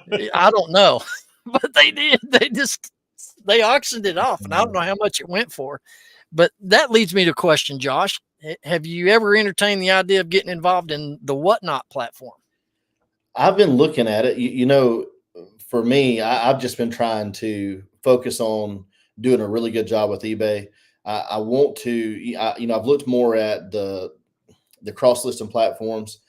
pizza. I don't know, but they did. They auctioned it off, and I don't know how much it went for. But that leads me to a question, Josh. Have you ever entertained the idea of getting involved in the Whatnot platform? I've been looking at it. You know, for me, I've just been trying to focus on doing a really good job with eBay. I want to, I've looked more at the cross listing platforms.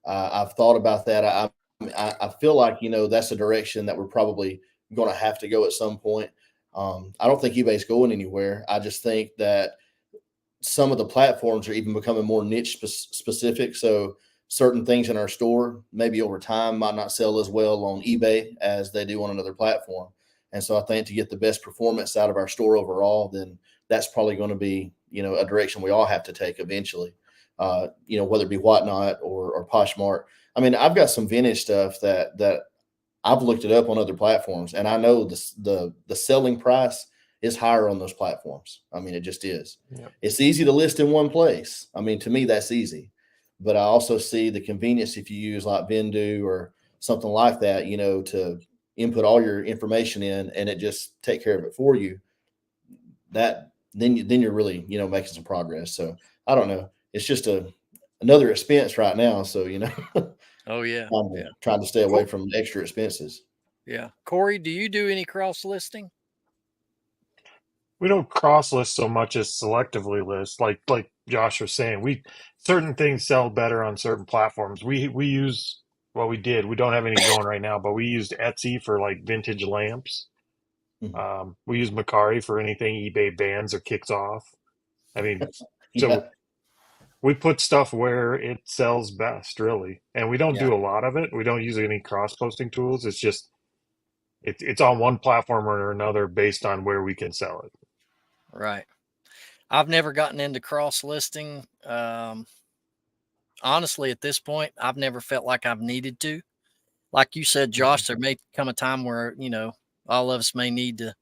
I've thought about that. I feel like, that's a direction that we're probably going to have to go at some point. I don't think eBay's going anywhere. I just think that some of the platforms are even becoming more niche specific. So certain things in our store, maybe over time, might not sell as well on eBay as they do on another platform. And so I think to get the best performance out of our store overall, then that's probably going to be, a direction we all have to take eventually. Whether it be Whatnot or Poshmark. I mean, I've got some vintage stuff that I've looked it up on other platforms, and I know the selling price is higher on those platforms. I mean, it just is. Yep. It's easy to list in one place. I mean, to me, that's easy. But I also see the convenience if you use like Vendu or something like that, to input all your information in and it just take care of it for you. Then you're really, making some progress. So I don't know. It's just another expense right now. So, Oh yeah. I'm trying to stay away from extra expenses. Yeah. Corey, do you do any cross listing? We don't cross list so much as selectively list. Like Josh was saying, certain things sell better on certain platforms. We use we don't have any going right now, but we used Etsy for like vintage lamps. Mhm. We use Mercari for anything eBay bans or kicks off. I mean, Yeah. so we put stuff where it sells best, really. And we don't Yeah. do a lot of it. We don't use any cross posting tools. It's just it's on one platform or another based on where we can sell it. Right. I've never gotten into cross listing. Honestly, at this point, I've never felt like I've needed to. Like you said, Josh, there may come a time where, all of us may need to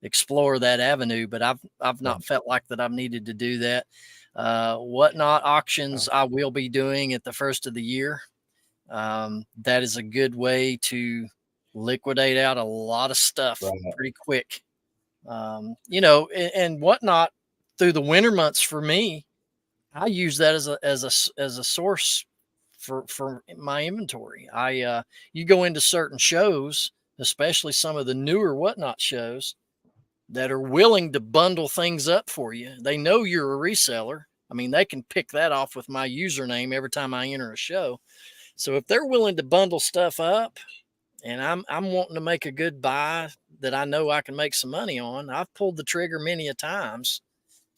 explore that avenue, but I've not felt like that I've needed to do that. Whatnot auctions I will be doing at the first of the year. That is a good way to liquidate out a lot of stuff pretty quick. And Whatnot through the winter months for me, I use that as a source for my inventory. You go into certain shows, especially some of the newer Whatnot shows that are willing to bundle things up for you. They know you're a reseller. I mean, they can pick that off with my username every time I enter a show. So if they're willing to bundle stuff up and I'm wanting to make a good buy that I know I can make some money on, I've pulled the trigger many a times.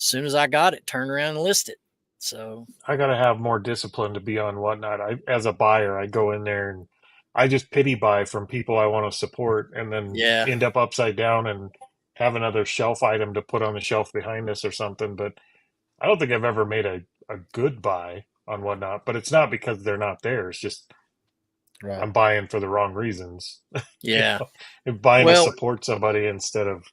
As soon as I got it, turn around and list it. So I gotta have more discipline to be on Whatnot. As a buyer, I go in there and I just pity buy from people I want to support, and then yeah, end up upside down and have another shelf item to put on the shelf behind us or something. But I don't think I've ever made a good buy on Whatnot. But it's not because they're not there. It's just Right. I'm buying for the wrong reasons. yeah. I'm buying to Well, support somebody instead of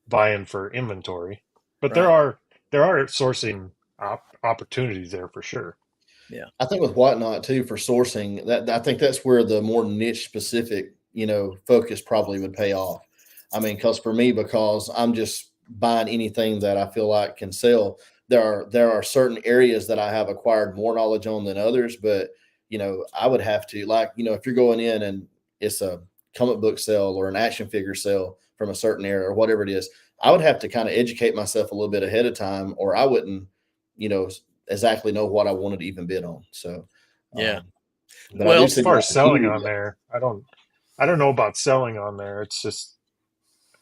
buying for inventory. But right. there are sourcing opportunities there for sure. Yeah. I think with Whatnot too for sourcing, that I think that's where the more niche specific, focus probably would pay off. I mean, because I'm just buying anything that I feel like can sell. There are certain areas that I have acquired more knowledge on than others, but I would have to if you're going in and it's a comic book sale or an action figure sale from a certain area or whatever it is, I would have to kind of educate myself a little bit ahead of time, or I wouldn't, you know, exactly know what I wanted to even bid on. So, Yeah. but I Well, do As see far the as selling opportunity. on there, I don't know about selling on there. It's just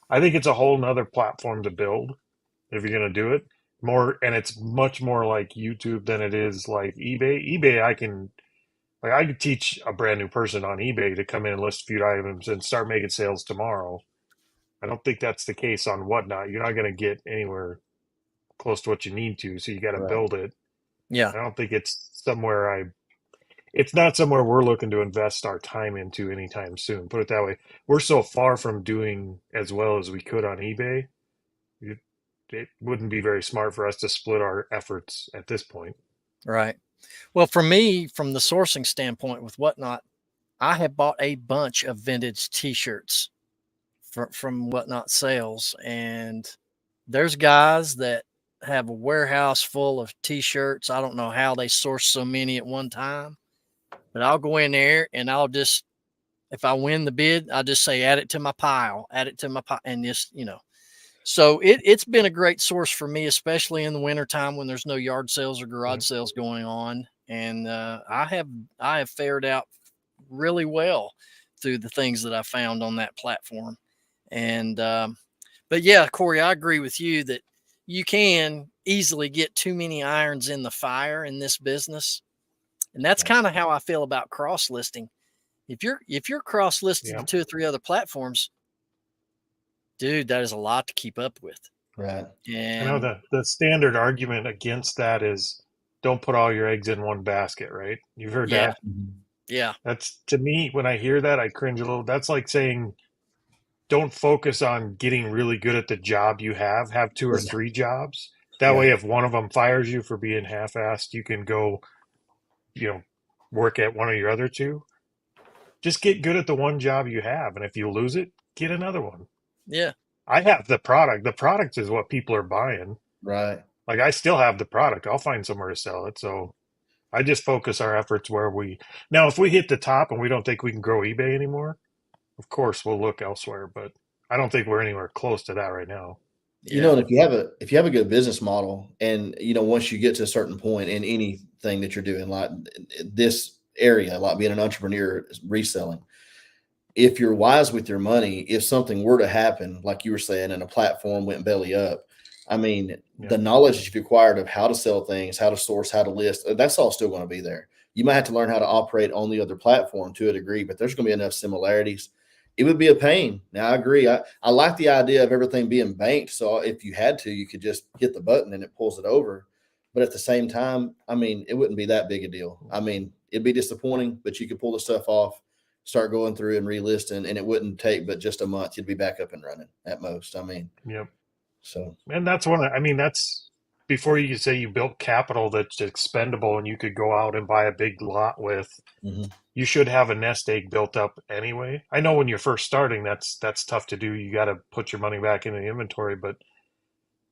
I think it's a whole nother platform to build if you're gonna do it. More, and it's much more like YouTube than it is like eBay. eBay Like I could teach a brand new person on eBay to come in and list a few items and start making sales tomorrow. I don't think that's the case on Whatnot. You're not going to get anywhere close to what you need to, so you got to Right. build it. Yeah. I don't think it's not somewhere we're looking to invest our time into anytime soon. Put it that way. We're so far from doing as well as we could on eBay. It wouldn't be very smart for us to split our efforts at this point. Right. Well, for me, from the sourcing standpoint with Whatnot, I have bought a bunch of vintage T-shirts from Whatnot sales, and there's guys that have a warehouse full of T-shirts. I don't know how they source so many at one time, but I'll go in there and I'll just, if I win the bid, I'll just say add it to my pile, and just So it's been a great source for me, especially in the wintertime when there's no yard sales or garage sales going on. And I have fared out really well through the things that I found on that platform. And but yeah, Corey, I agree with you that you can easily get too many irons in the fire in this business. And that's kind of how I feel about cross listing. If you're cross listed to 2 or 3 other platforms, dude, that is a lot to keep up with. Right. I know And the standard argument against that is don't put all your eggs in one basket, right? You've heard yeah, that. yeah, That's, to me, when I hear that, I cringe a little. That's like saying don't focus on getting really good at the job you have. Have 2 or 3 jobs. That way, if one of them fires you for being half-assed, you can go, work at one of your other 2. Just get good at the one job you have, and if you lose it, get another one. yeah, I have the product. The product is what people are buying. Right. Like I still have the product. I'll find somewhere to sell it. So I just focus our efforts where now if we hit the top and we don't think we can grow eBay anymore, of course we'll look elsewhere. But I don't think we're anywhere close to that right now. yeah. And if you have a good business model, and once you get to a certain point in anything that you're doing, like this area, like being an entrepreneur, reselling, if you're wise with your money, if something were to happen, like you were saying, and a platform went belly up, I mean, the knowledge that you've acquired of how to sell things, how to source, how to list, that's all still going to be there. You might have to learn how to operate on the other platform to a degree, but there's going to be enough similarities. It would be a pain. Now, I agree. I like the idea of everything being banked. So if you had to, you could just hit the button and it pulls it over. But at the same time, I mean, it wouldn't be that big a deal. I mean, it'd be disappointing, but you could pull the stuff off, start going through and relisting, and it wouldn't take but just a month. You'd be back up and running at most. I mean, Yep. so. And that's that's before you could say you built capital that's expendable and you could go out and buy a big lot with. Mm-hmm. You should have a nest egg built up anyway. I know when you're first starting, that's tough to do. You got to put your money back in the inventory, but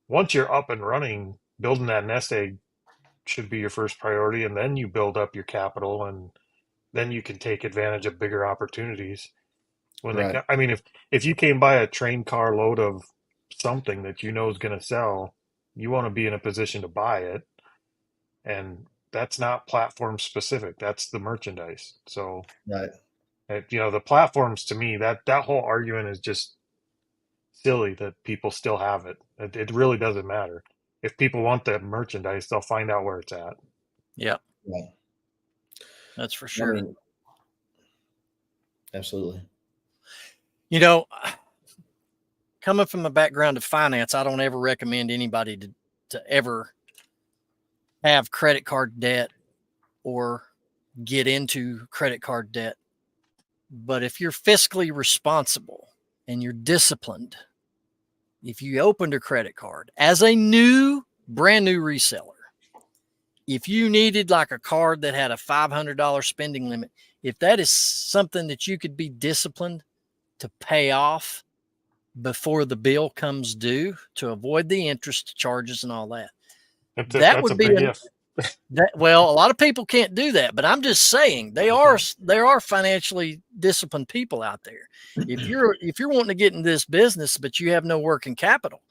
once you're up and running, building that nest egg should be your first priority, and then you build up your capital, and then you can take advantage of bigger opportunities when they come. I mean, if you came by a train car load of something that you know is going to sell, you want to be in a position to buy it, and that's not platform specific. That's the merchandise. So, the platforms, to me, that whole argument is just silly that people still have it. It really doesn't matter. If people want the merchandise, they'll find out where it's at. Yeah. Yeah. That's for sure. I mean, absolutely. Coming from a background of finance, I don't ever recommend anybody to ever have credit card debt or get into credit card debt. But if you're fiscally responsible and you're disciplined, if you opened a credit card as a brand new reseller, if you needed like a card that had a $500 spending limit, if that is something that you could be disciplined to pay off before the bill comes due to avoid the interest charges and all that, that would be well, a lot of people can't do that, but I'm just saying there are financially disciplined people out there. If you're wanting to get in this business, but you have no working capital,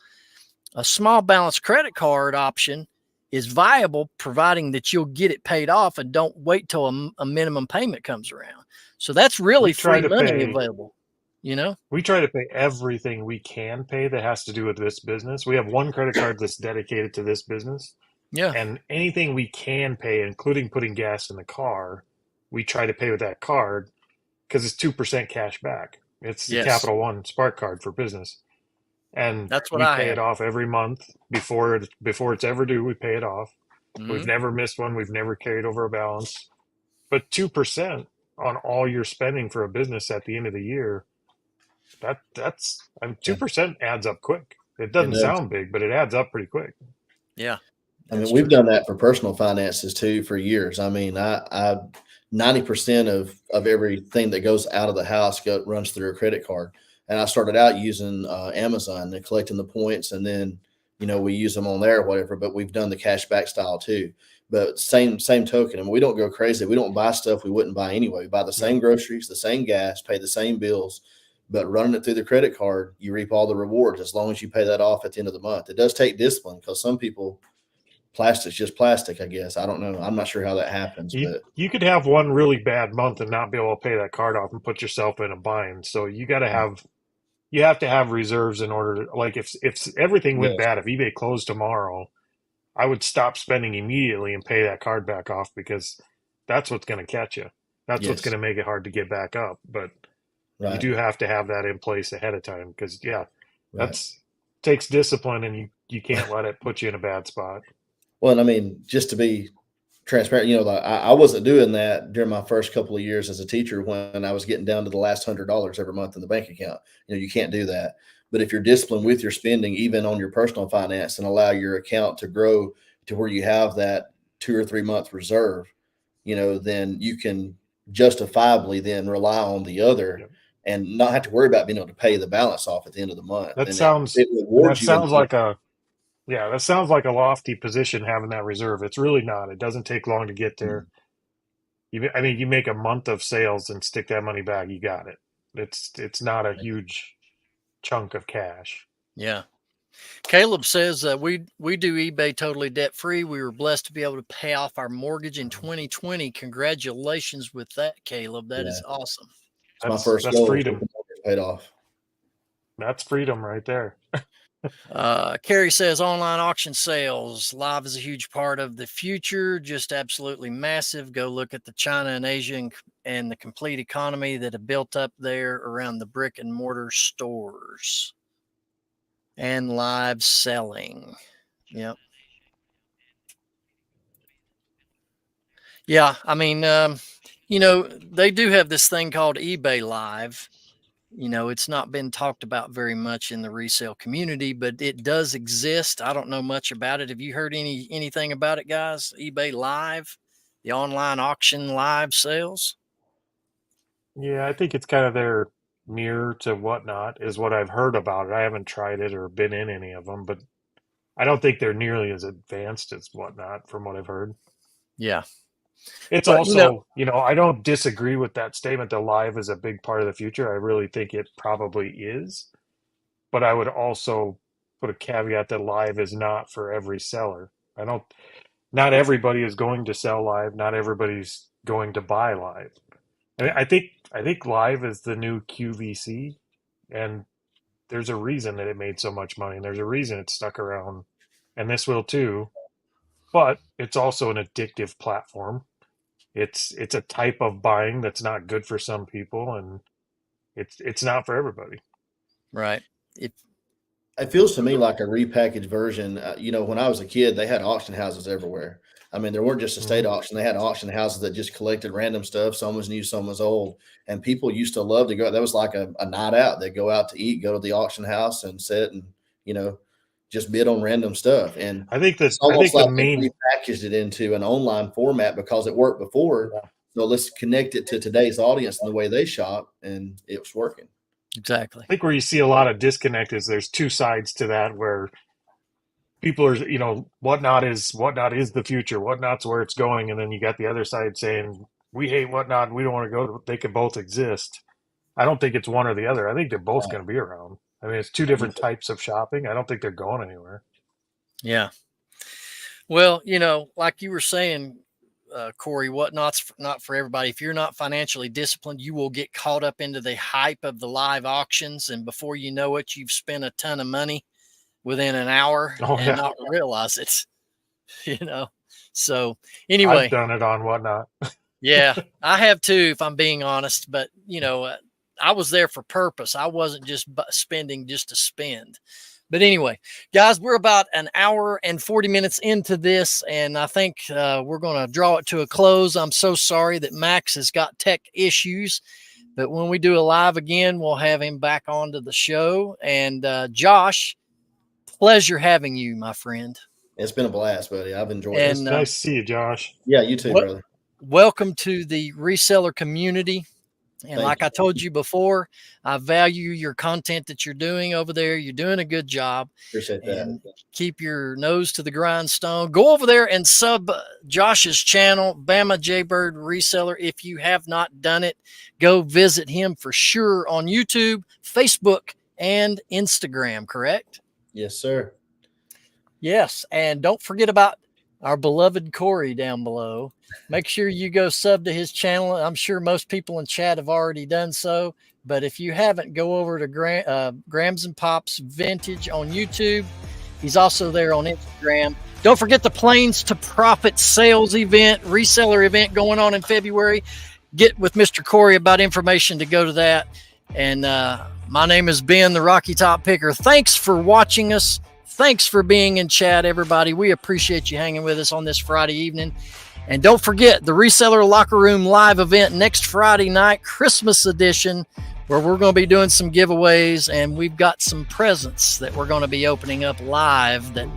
a small balance credit card option is viable, providing that you'll get it paid off and don't wait till a minimum payment comes around. So that's really free money available. We try to pay everything we can pay that has to do with this business. We have one credit card that's dedicated to this business. Yeah. And anything we can pay, including putting gas in the car, we try to pay with that card because it's 2% cash back. It's the Yes. Capital One Spark card for business. And That's what we I pay have. it off every month before it's ever due. We pay it off. We've Mhm. never missed one. We've never carried over a balance. But 2% on all your spending for a business at the end of the year, that's 2% adds up quick. It doesn't does. sound big, but it adds up pretty quick. Yeah. I mean, That's we've true. done that for personal finances too for years. I mean, I 90% of everything that goes out of the house runs through a credit card. And I started out using Amazon and collecting the points, and then we use them on there or whatever. But we've done the cash back style too. But same token, I mean, we don't go crazy. We don't buy stuff we wouldn't buy anyway. We buy the same groceries, the same gas, pay the same bills. But running it through the credit card, you reap all the rewards as long as you pay that off at the end of the month. It does take discipline because some people, plastic's just plastic, I guess. I don't know. I'm not sure how that happens, but You could have one really bad month and not be able to pay that card off and put yourself in a bind. So you have to have reserves in order to, like, if everything went yes, bad, if eBay closed tomorrow, I would stop spending immediately and pay that card back off because that's what's going to catch you. That's what's yes, going to make it hard to get back up. But you right, do have to have that in place ahead of time because right. that's takes discipline and you can't let it put you in a bad spot. Well, and I mean, just to be transparent, like I wasn't doing that during my first couple of years as a teacher when I was getting down to the last $100 every month in the bank account. You can't do that. But if you're disciplined with your spending, even on your personal finance, and allow your account to grow to where you have that 2 or 3 month reserve, then you can justifiably then rely on the other Yep. and not have to worry about being able to pay the balance off at the end of the month. That And sounds it that rewards you in sounds like a that sounds like a lofty position having that reserve. It's really not. It doesn't take long to get there. You make a month of sales and stick that money back, you got it. It's not a huge chunk of cash. Yeah. Caleb says we do eBay totally debt free. We were blessed to be able to pay off our mortgage in 2020. Congratulations with that, Caleb. That is awesome. It's my first That's goal. freedom. Paid off. That's freedom right there. Carrie says online auction sales live is a huge part of the future, just absolutely massive. Go look at the China and Asia and the complete economy that have built up there around the brick and mortar stores and live selling. Yep. Yeah, I mean, they do have this thing called eBay Live. It's not been talked about very much in the resale community, but it does exist. I don't know much about it. Have you heard anything about it, guys? eBay Live, the online auction live sales? Yeah, I think it's kind of their mirror to Whatnot is what I've heard about it. I haven't tried it or been in any of them, but I don't think they're nearly as advanced as Whatnot from what I've heard. Yeah. It's But, also, I don't disagree with that statement that live is a big part of the future. I really think it probably is. But I would also put a caveat that live is not for every seller. Not everybody is going to sell live. Not everybody's going to buy live. I think live is the new QVC, and there's a reason that it made so much money, and there's a reason it's stuck around, and this will too. But it's also an addictive platform. It's a type of buying that's not good for some people, and it's not for everybody. right. It feels to me like a repackaged version. When I was a kid, they had auction houses everywhere. I mean, there weren't just a state auction. They had auction houses that just collected random stuff. Some was new, some was old. And people used to love to go. That was like a night out. They'd go out to eat, go to the auction house and sit and, just bid on random stuff. And I think it's almost like they repackaged it into an online format because it worked before. Yeah. So let's connect it to today's audience and the way they shop. And it was working. Exactly. I think where you see a lot of disconnect is there's two sides to that where people are, Whatnot is the future. Whatnot's where it's going. And then you got the other side saying, we hate Whatnot and we don't want to go. They could both exist. I don't think it's one or the other. I think they're both going to be around. I mean, it's two different types of shopping. I don't think they're going anywhere. Yeah. Well, like you were saying, Corey, Whatnot's not for everybody. If you're not financially disciplined, you will get caught up into the hype of the live auctions. And before you know it, you've spent a ton of money within an hour and not realize it, So anyway, I've done it on Whatnot. Yeah, I have too, if I'm being honest. But I was there for purpose. I wasn't just spending just to spend. But anyway, guys, we're about an hour and 40 minutes into this, and I think we're going to draw it to a close. I'm so sorry that Max has got tech issues, but when we do a live again, we'll have him back onto the show. And Josh, pleasure having you, my friend. It's been a blast, buddy. I've enjoyed it. It's nice to see you, Josh. Yeah, you too, brother. Welcome to the reseller community. And like I told you before, I value your content that you're doing over there. You're doing a good job. Appreciate that. And keep your nose to the grindstone. Go over there and sub Josh's channel, Bama Jaybird Reseller. If you have not done it, go visit him for sure on YouTube, Facebook, and Instagram, correct? Yes, sir. Yes. And don't forget about our beloved Corey down below. Make sure you go sub to his channel. I'm sure most people in chat have already done so, but if you haven't, go over to Grams and Pops Vintage on YouTube. He's also there on Instagram. Don't forget the Planes to Profit sales event, reseller event going on in February. Get with Mr. Corey about information to go to that. And my name is Ben, the Rocky Top Picker. Thanks for watching us. Thanks for being in chat, everybody. We appreciate you hanging with us on this Friday evening. And don't forget the Reseller Locker Room live event next Friday night, Christmas edition, where we're going to be doing some giveaways, and we've got some presents that we're going to be opening up live that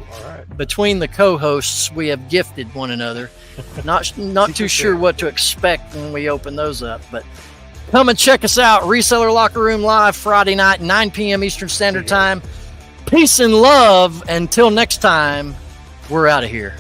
between the co-hosts we have gifted one another. Not too sure what to expect when we open those up, but come and check us out. Reseller Locker Room live Friday night, 9 p.m. Eastern Standard Time. Peace and love. Until next time, we're out of here.